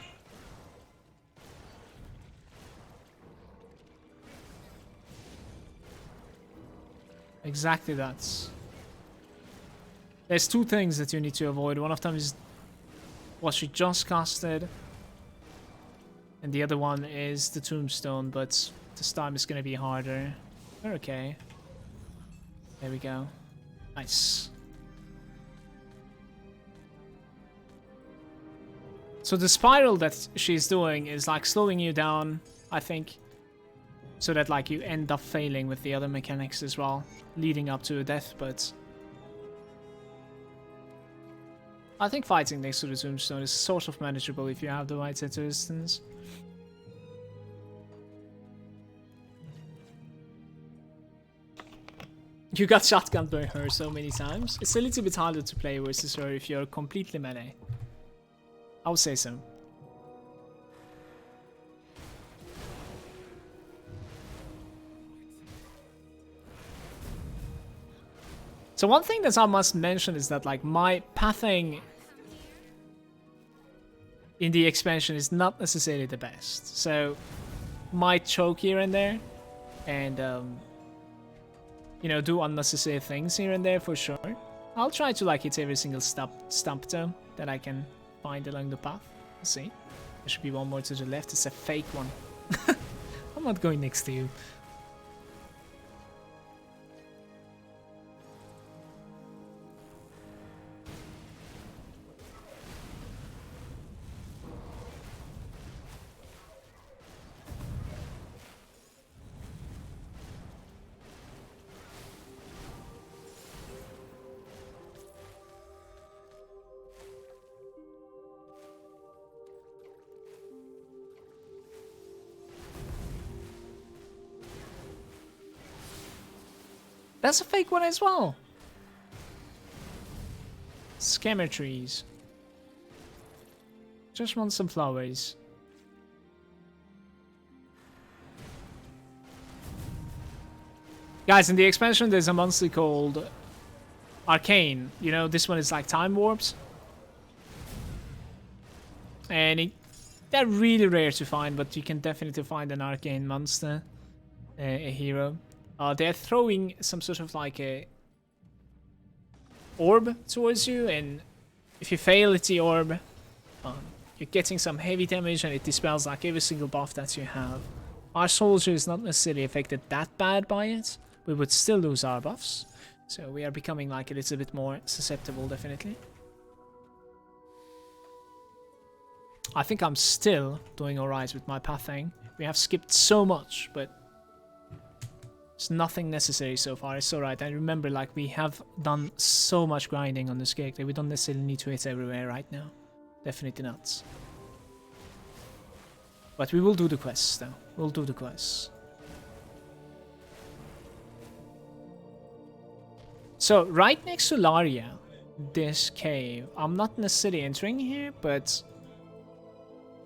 Exactly that. There's two things that you need to avoid. One of them is what she just casted. And the other one is the tombstone, but this time it's gonna be harder. We're okay. There we go. Nice. So the spiral that she's doing is like slowing you down, I think. So that like you end up failing with the other mechanics as well, leading up to a death, but I think fighting next to the tombstone is sort of manageable if you have the right set resistance. You got shotgunned by her so many times. It's a little bit harder to play versus her if you're completely melee. I would say so. So one thing that I must mention is that like my pathing in the expansion is not necessarily the best. So might choke here and there, and you know, do unnecessary things here and there for sure. I'll try to like hit every single stump though that I can find along the path. Let's see. There should be one more to the left. It's a fake one. I'm not going next to you. That's a fake one as well. Scammer trees. Just want some flowers. Guys, in the expansion there's a monster called Arcane. You know, this one is like time warps. And they're really rare to find, but you can definitely find an Arcane monster, a hero. They're throwing some sort of like a orb towards you, and if you fail at the orb, you're getting some heavy damage, and it dispels like every single buff that you have. Our soldier is not necessarily affected that bad by it. We would still lose our buffs, so we are becoming like a little bit more susceptible, definitely. I think I'm still doing alright with my pathing. We have skipped so much, but it's nothing necessary so far. It's alright. And remember, like, we have done so much grinding on this character. We don't necessarily need to hit everywhere right now. Definitely not. But we will do the quests, though. We'll do the quests. So, right next to Laria, this cave. I'm not necessarily entering here, but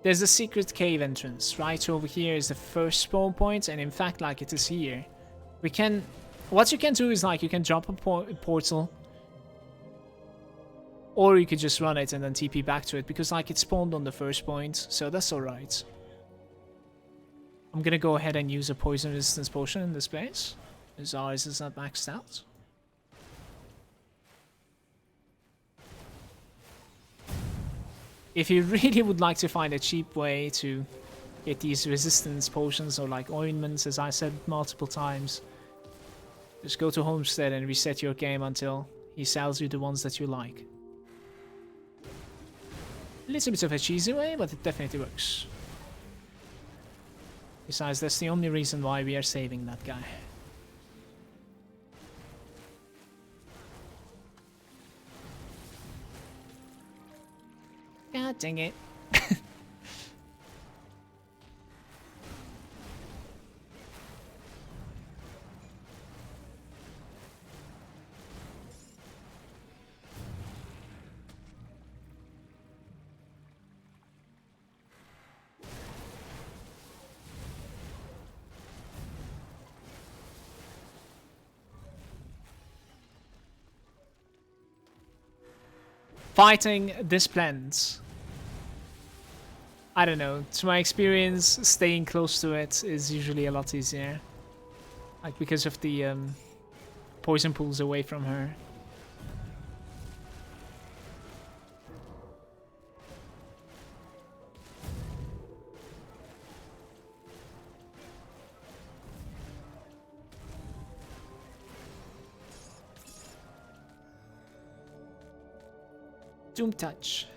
there's a secret cave entrance. Right over here is the first spawn point, and in fact, like, it is here. We can, what you can do is like you can drop a portal, or you could just run it and then TP back to it, because like it spawned on the first point, so that's alright. I'm gonna go ahead and use a poison resistance potion in this place, because ours is not maxed out. If you really would like to find a cheap way to get these resistance potions or like ointments, as I said multiple times, just go to Homestead and reset your game until he sells you the ones that you like. A little bit of a cheesy way, but it definitely works. Besides, that's the only reason why we are saving that guy. God dang it. Fighting this plant. I don't know, to my experience, staying close to it is usually a lot easier. Like, because of the poison pools away from her. Doom Touch.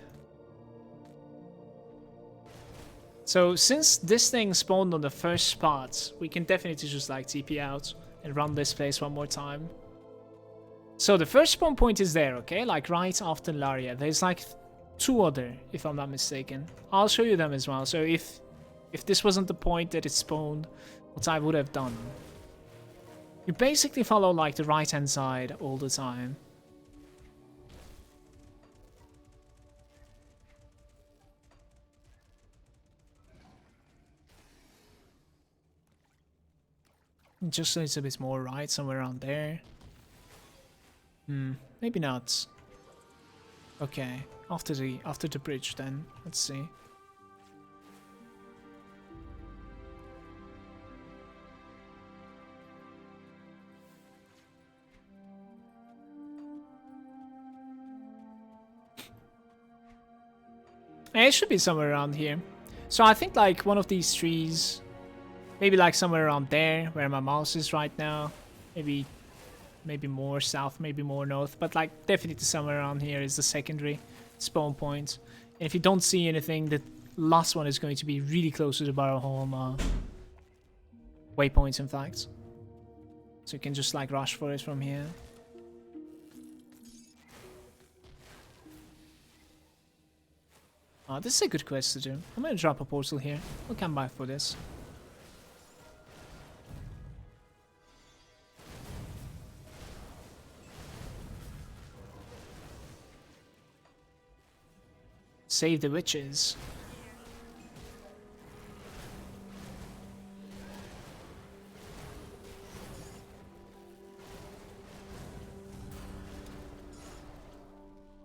So since this thing spawned on the first spot, we can definitely just like TP out and run this place one more time. So the first spawn point is there, okay? Like right after Laria. There's like two other, if I'm not mistaken. I'll show you them as well. So if this wasn't the point that it spawned, what I would have done. You basically follow like the right hand side all the time. Just a little bit more right, somewhere around there. Maybe not. Okay, after the bridge then. Let's see. It should be somewhere around here. So I think like one of these trees, maybe like somewhere around there where my mouse is right now. Maybe more south, maybe more north, but like definitely somewhere around here is the secondary spawn point. And if you don't see anything, the last one is going to be really close to the Barrowholm waypoints, in fact. So you can just like rush for it from here. This is a good quest to do. I'm gonna drop a portal here. We'll come back for this. Save the witches.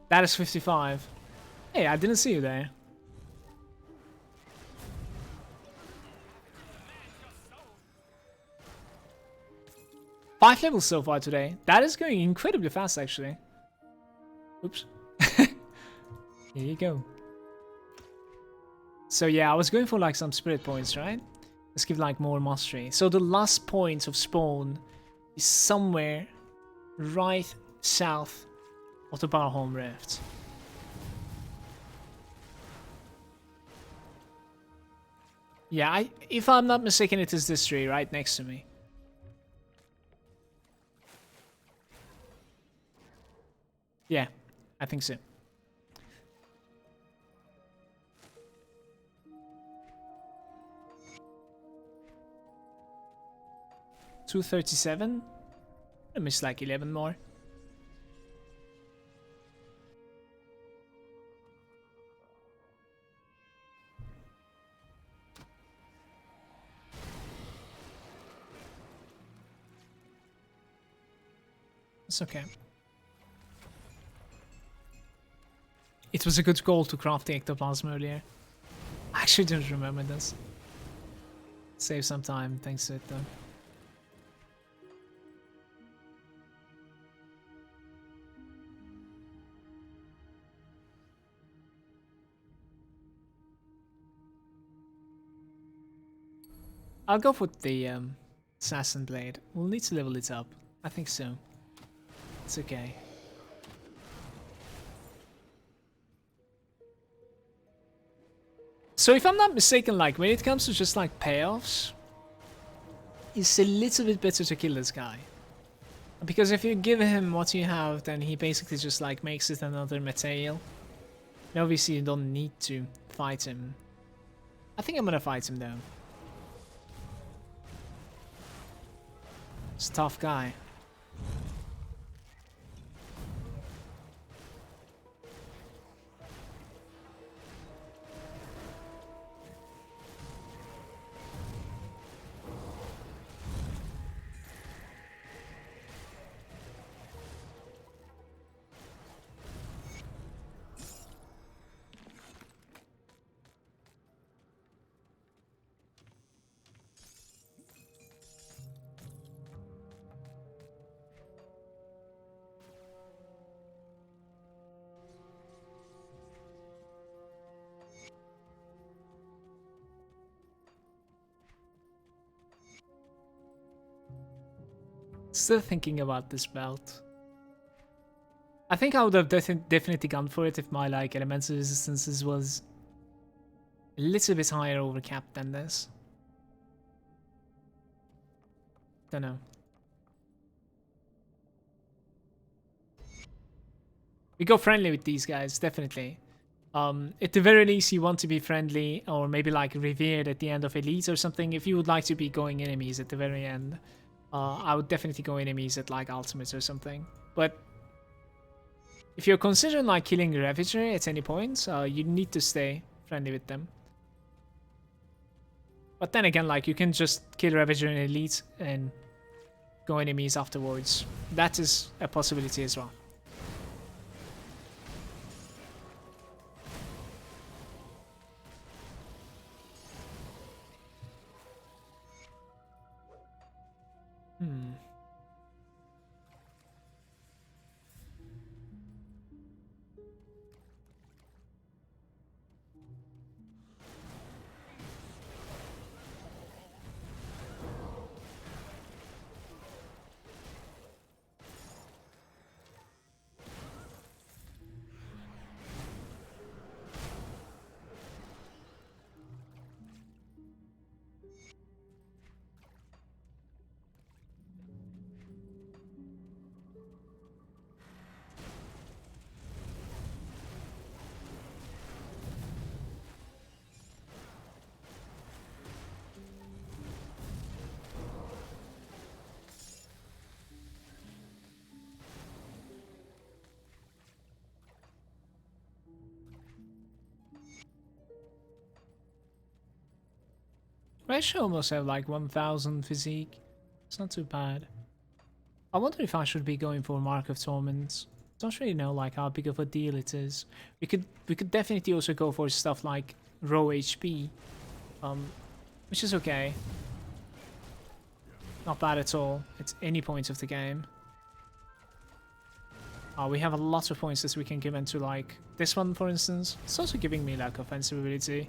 That is 55. Hey, I didn't see you there. Five levels so far today. That is going incredibly fast, actually. Oops. Here you go. So yeah, I was going for like some spirit points, right? Let's give like more mastery. So the last point of spawn is somewhere right south of the Barrowholm Rift. Yeah, if I'm not mistaken, it is this tree right next to me. Yeah, I think so. $237. I missed like 11 more. It's okay. It was a good goal to craft the ectoplasm earlier. I actually don't remember this. Save some time thanks to it though. I'll go with the assassin blade. We'll need to level it up. I think so. It's okay. So if I'm not mistaken, like when it comes to just like payoffs, it's a little bit better to kill this guy. Because if you give him what you have, then he basically just like makes it another material. And obviously you don't need to fight him. I think I'm gonna fight him though. He's a tough guy. Still thinking about this belt. I think I would have definitely gone for it if my like elemental resistances was a little bit higher over cap than this. Don't know. We go friendly with these guys, definitely. At the very least, you want to be friendly or maybe like revered at the end of Elite or something. If you would like to be going enemies at the very end, I would definitely go enemies at like ultimates or something. But if you're considering like killing a Ravager at any point, you need to stay friendly with them. But then again, like you can just kill Ravager in Elite and go enemies afterwards. That is a possibility as well. I actually almost have like 1000 physique. It's not too bad. I wonder if I should be going for Mark of Torment. Don't really know like how big of a deal it is. We could definitely also go for stuff like raw HP, which is okay. Not bad at all at any point of the game. We have a lot of points that we can give into like this one, for instance. It's also giving me like offensive ability.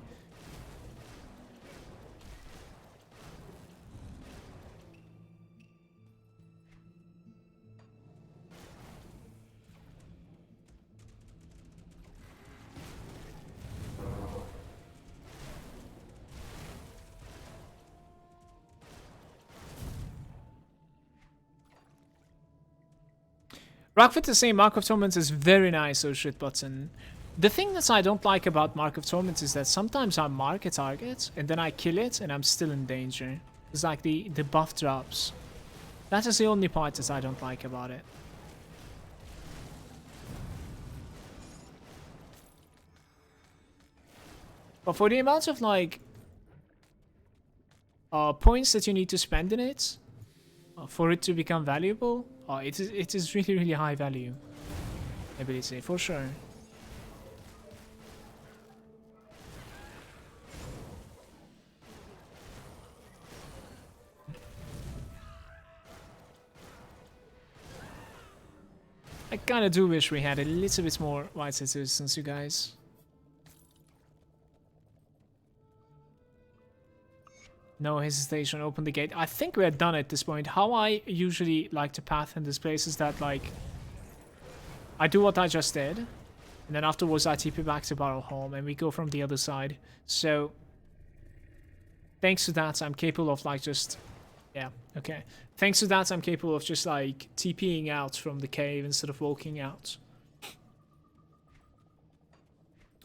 Rockford is saying Mark of Torment is very nice, oh shit button. The thing that I don't like about Mark of Torment is that sometimes I mark a target and then I kill it and I'm still in danger. It's like the buff drops. That is the only part that I don't like about it. But for the amount of like points that you need to spend in it for it to become valuable, it is really, really high value ability, for sure. I kinda do wish we had a little bit more white citizens, you guys. No hesitation, open the gate. I think we're done at this point. How I usually like to path in this place is that, like, I do what I just did, and then afterwards I TP back to Barrowholm, and we go from the other side. So, thanks to that, I'm capable of, like, just... Yeah, okay. Thanks to that, I'm capable of just, like, TPing out from the cave instead of walking out.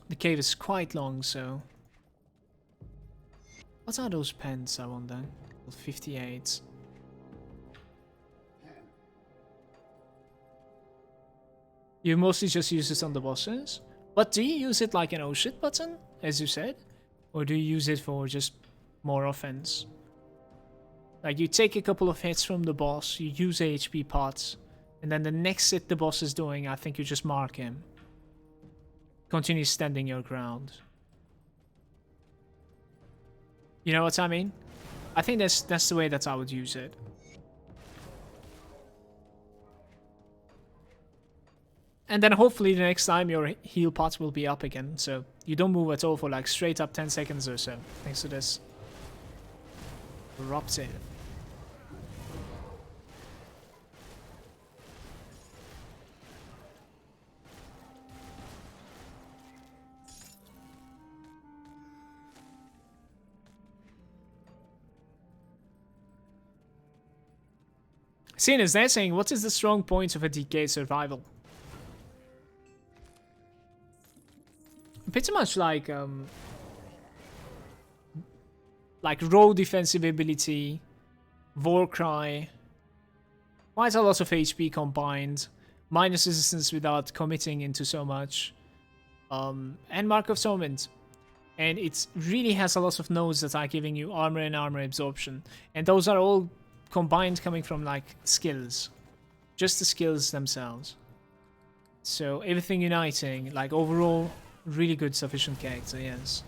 The cave is quite long, so... What are those pens, I wonder? 58. You mostly just use it on the bosses? But do you use it like an oh shit button, as you said? Or do you use it for just more offense? Like you take a couple of hits from the boss, you use HP pots, and then the next hit the boss is doing, I think you just mark him. Continue standing your ground. You know what I mean? I think that's the way that I would use it. And then hopefully the next time your heal pot will be up again, so you don't move at all for like straight up 10 seconds or so, thanks to this. Eruptive. Seeing as they're saying, what is the strong point of a DK survival? Pretty much like raw defensive ability, Warcry, quite a lot of HP combined, minus resistance without committing into so much, and Mark of Torment. And it really has a lot of nodes that are giving you armor and armor absorption, and those are all combined coming from like skills, just the skills themselves. So everything uniting, like overall, really good sufficient character, yes.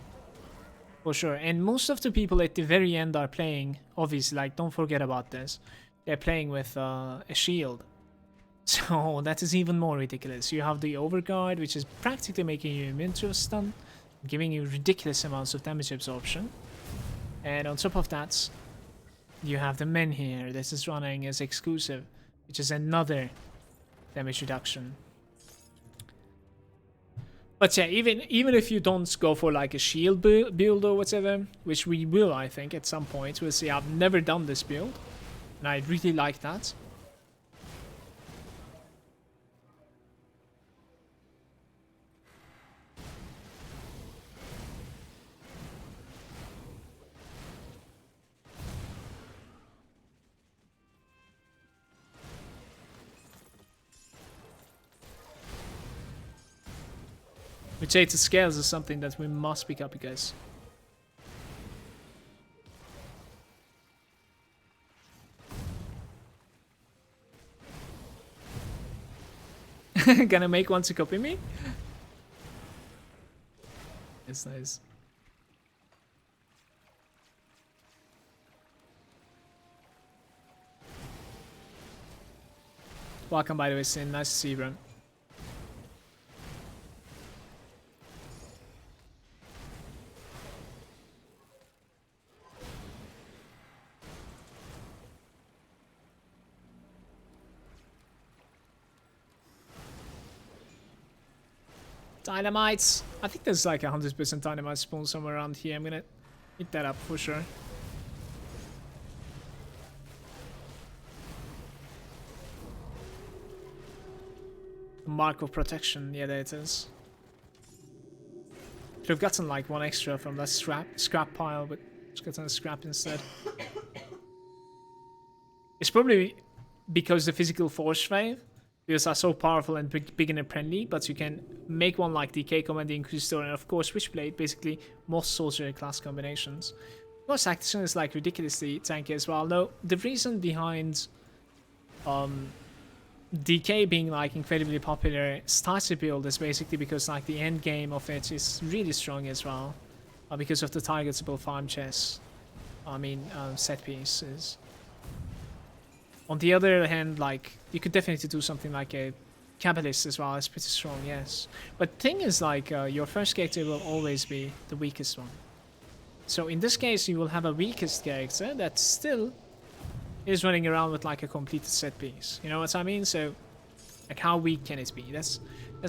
For sure. And most of the people at the very end are playing, obviously, like don't forget about this, they're playing with a shield. So that is even more ridiculous. You have the Overguard, which is practically making you immune to a stun, giving you ridiculous amounts of damage absorption. And on top of that, you have the men here. This is running as exclusive, which is another damage reduction. But yeah, even if you don't go for like a shield build or whatever, which we will, I think, at some point. We'll see. I've never done this build, and I really like that. Mutated scales is something that we must pick up, you guys. Gonna make one to copy me? It's nice. Welcome, by the way, Sin. Nice to see you, bro. Dynamites. I think there's like 100% dynamite spawn somewhere around here. I'm gonna hit that up for sure. Mark of protection. Yeah, there it is. Could have gotten like one extra from that scrap pile, but just gotten a scrap instead. It's probably because the physical force wave. Because are so powerful and beginner friendly, but you can make one like DK Command, Inquisitor, and of course Witchblade, basically most sorcerer class combinations. Of course, Action is like ridiculously tanky as well. No, the reason behind DK being like incredibly popular starter build is basically because like the end game of it is really strong as well, because of the targetable farm chests. I mean, set pieces. On the other hand, like, you could definitely do something like a Cabalist as well. It's pretty strong, yes. But the thing is, like, your first character will always be the weakest one. So in this case, you will have a weakest character that still is running around with, like, a completed set piece. You know what I mean? So, like, how weak can it be? That's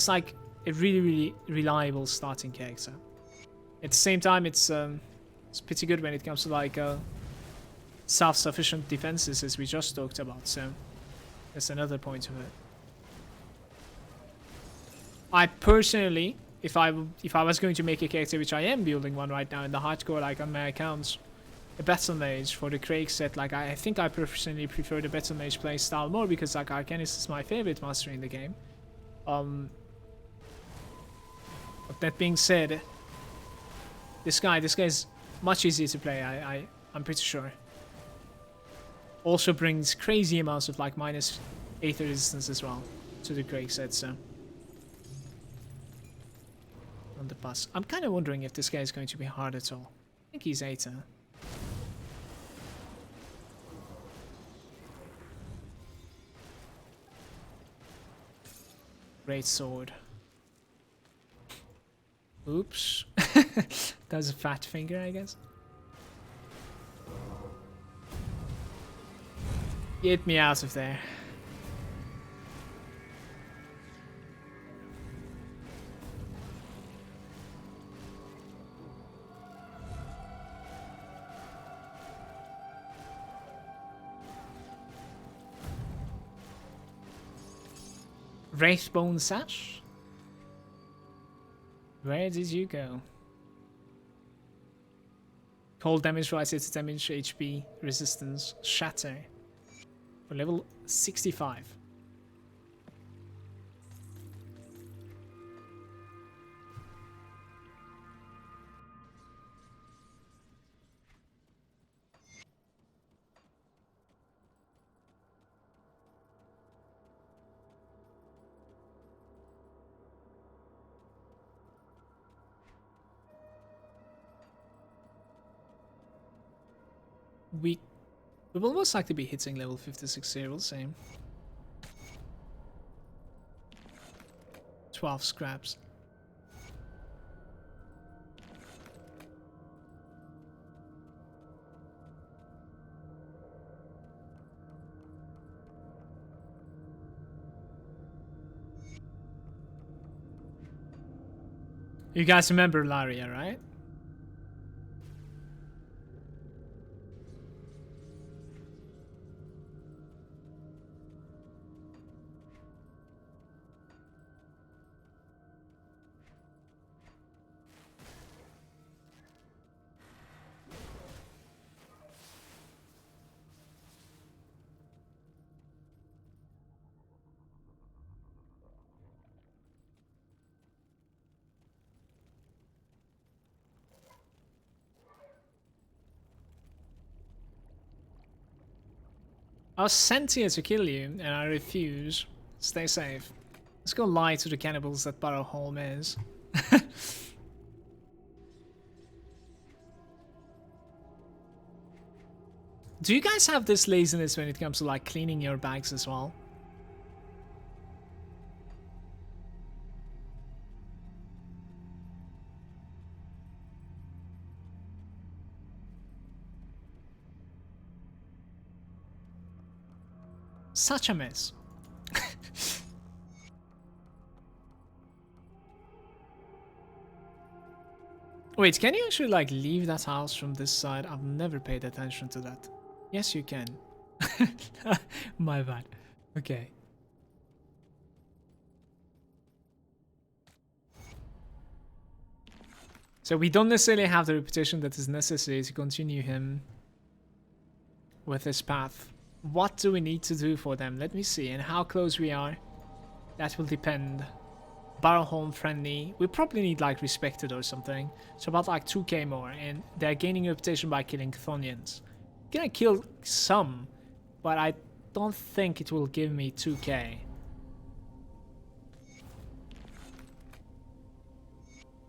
like, a really, really reliable starting character. At the same time, it's pretty good when it comes to, like, self-sufficient defenses, as we just talked about, so that's another point of it. I personally, if I was going to make a character, which I am building one right now in the hardcore, like on my accounts, a Battle Mage for the Krieg set, like I think I personally prefer the Battle Mage playstyle more because like Arcanist is my favorite master in the game. But that being said, this guy is much easier to play. I'm pretty sure. Also brings crazy amounts of like minus Aether resistance as well to the Krieg set, so on the bus. I'm kind of wondering if this guy is going to be hard at all. I think he's Aether. Great sword. Oops. That was a fat finger, I guess. Get me out of there. Wraithbone Sash? Where did you go? Cold damage rises to damage, HP, resistance, shatter. For level 65. We will most likely be hitting level 56 here, we'll see. 12 scraps. You guys remember Laria, right? I was sent here to kill you, and I refuse. Stay safe. Let's go lie to the cannibals that Barrowholm is. Do you guys have this laziness when it comes to like cleaning your bags as well? Such a mess. Wait, can you actually like leave that house from this side? I've never paid attention to that. Yes, you can. My bad. Okay. So we don't necessarily have the reputation that is necessary to continue him with his path. What do we need to do for them? Let me see. And how close we are. That will depend. Barrowholm friendly. We probably need like respected or something. So about like 2k more. And they're gaining a reputation by killing Chthonians. Gonna kill some. But I don't think it will give me 2k.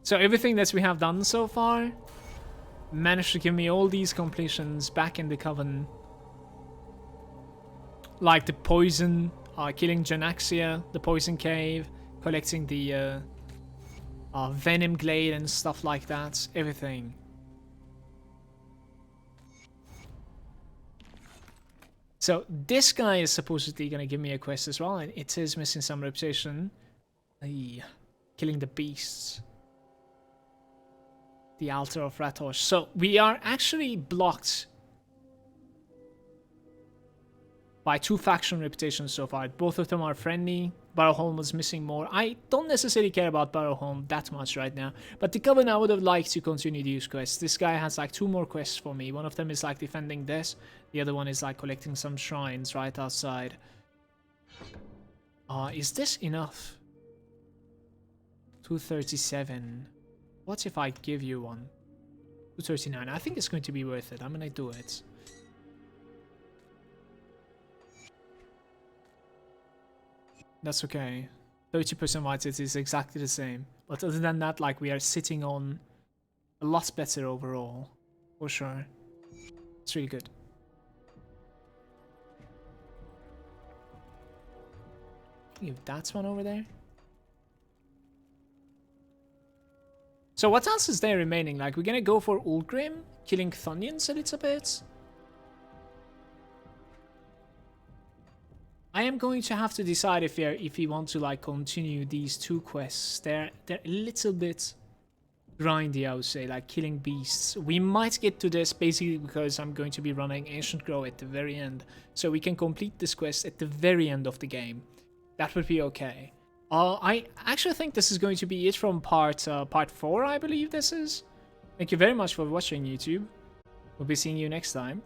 So everything that we have done so far managed to give me all these completions back in the Coven. Like the poison, killing Genaxia, the poison cave, collecting the venom glade and stuff like that. Everything. So this guy is supposedly gonna give me a quest as well, and it is missing some reputation. Killing the beasts. The altar of Ratosh. So we are actually blocked by 2 faction reputations so far. Both of them are friendly. Barrowholm was missing more. I don't necessarily care about Barrowholm that much right now. But the Coven, I would have liked to continue these quests. This guy has like 2 more quests for me. One of them is like defending this. The other one is like collecting some shrines right outside. Is this enough? 237. What if I give you one? 239. I think it's going to be worth it. I'm gonna do it. That's okay. 30% vitality is exactly the same. But other than that, like, we are sitting on a lot better overall. For sure. It's really good. Give that one over there. So what else is there remaining? Like, we're gonna go for Ulgrim, killing Chthonians a little bit. I am going to have to decide if we want to like continue these 2 quests. They're a little bit grindy, I would say, like killing beasts. We might get to this basically because I'm going to be running Ancient Grove at the very end, so we can complete this quest at the very end of the game. That would be okay. I actually think this is going to be it from part 4, I believe this is. Thank you very much for watching, YouTube. We'll be seeing you next time.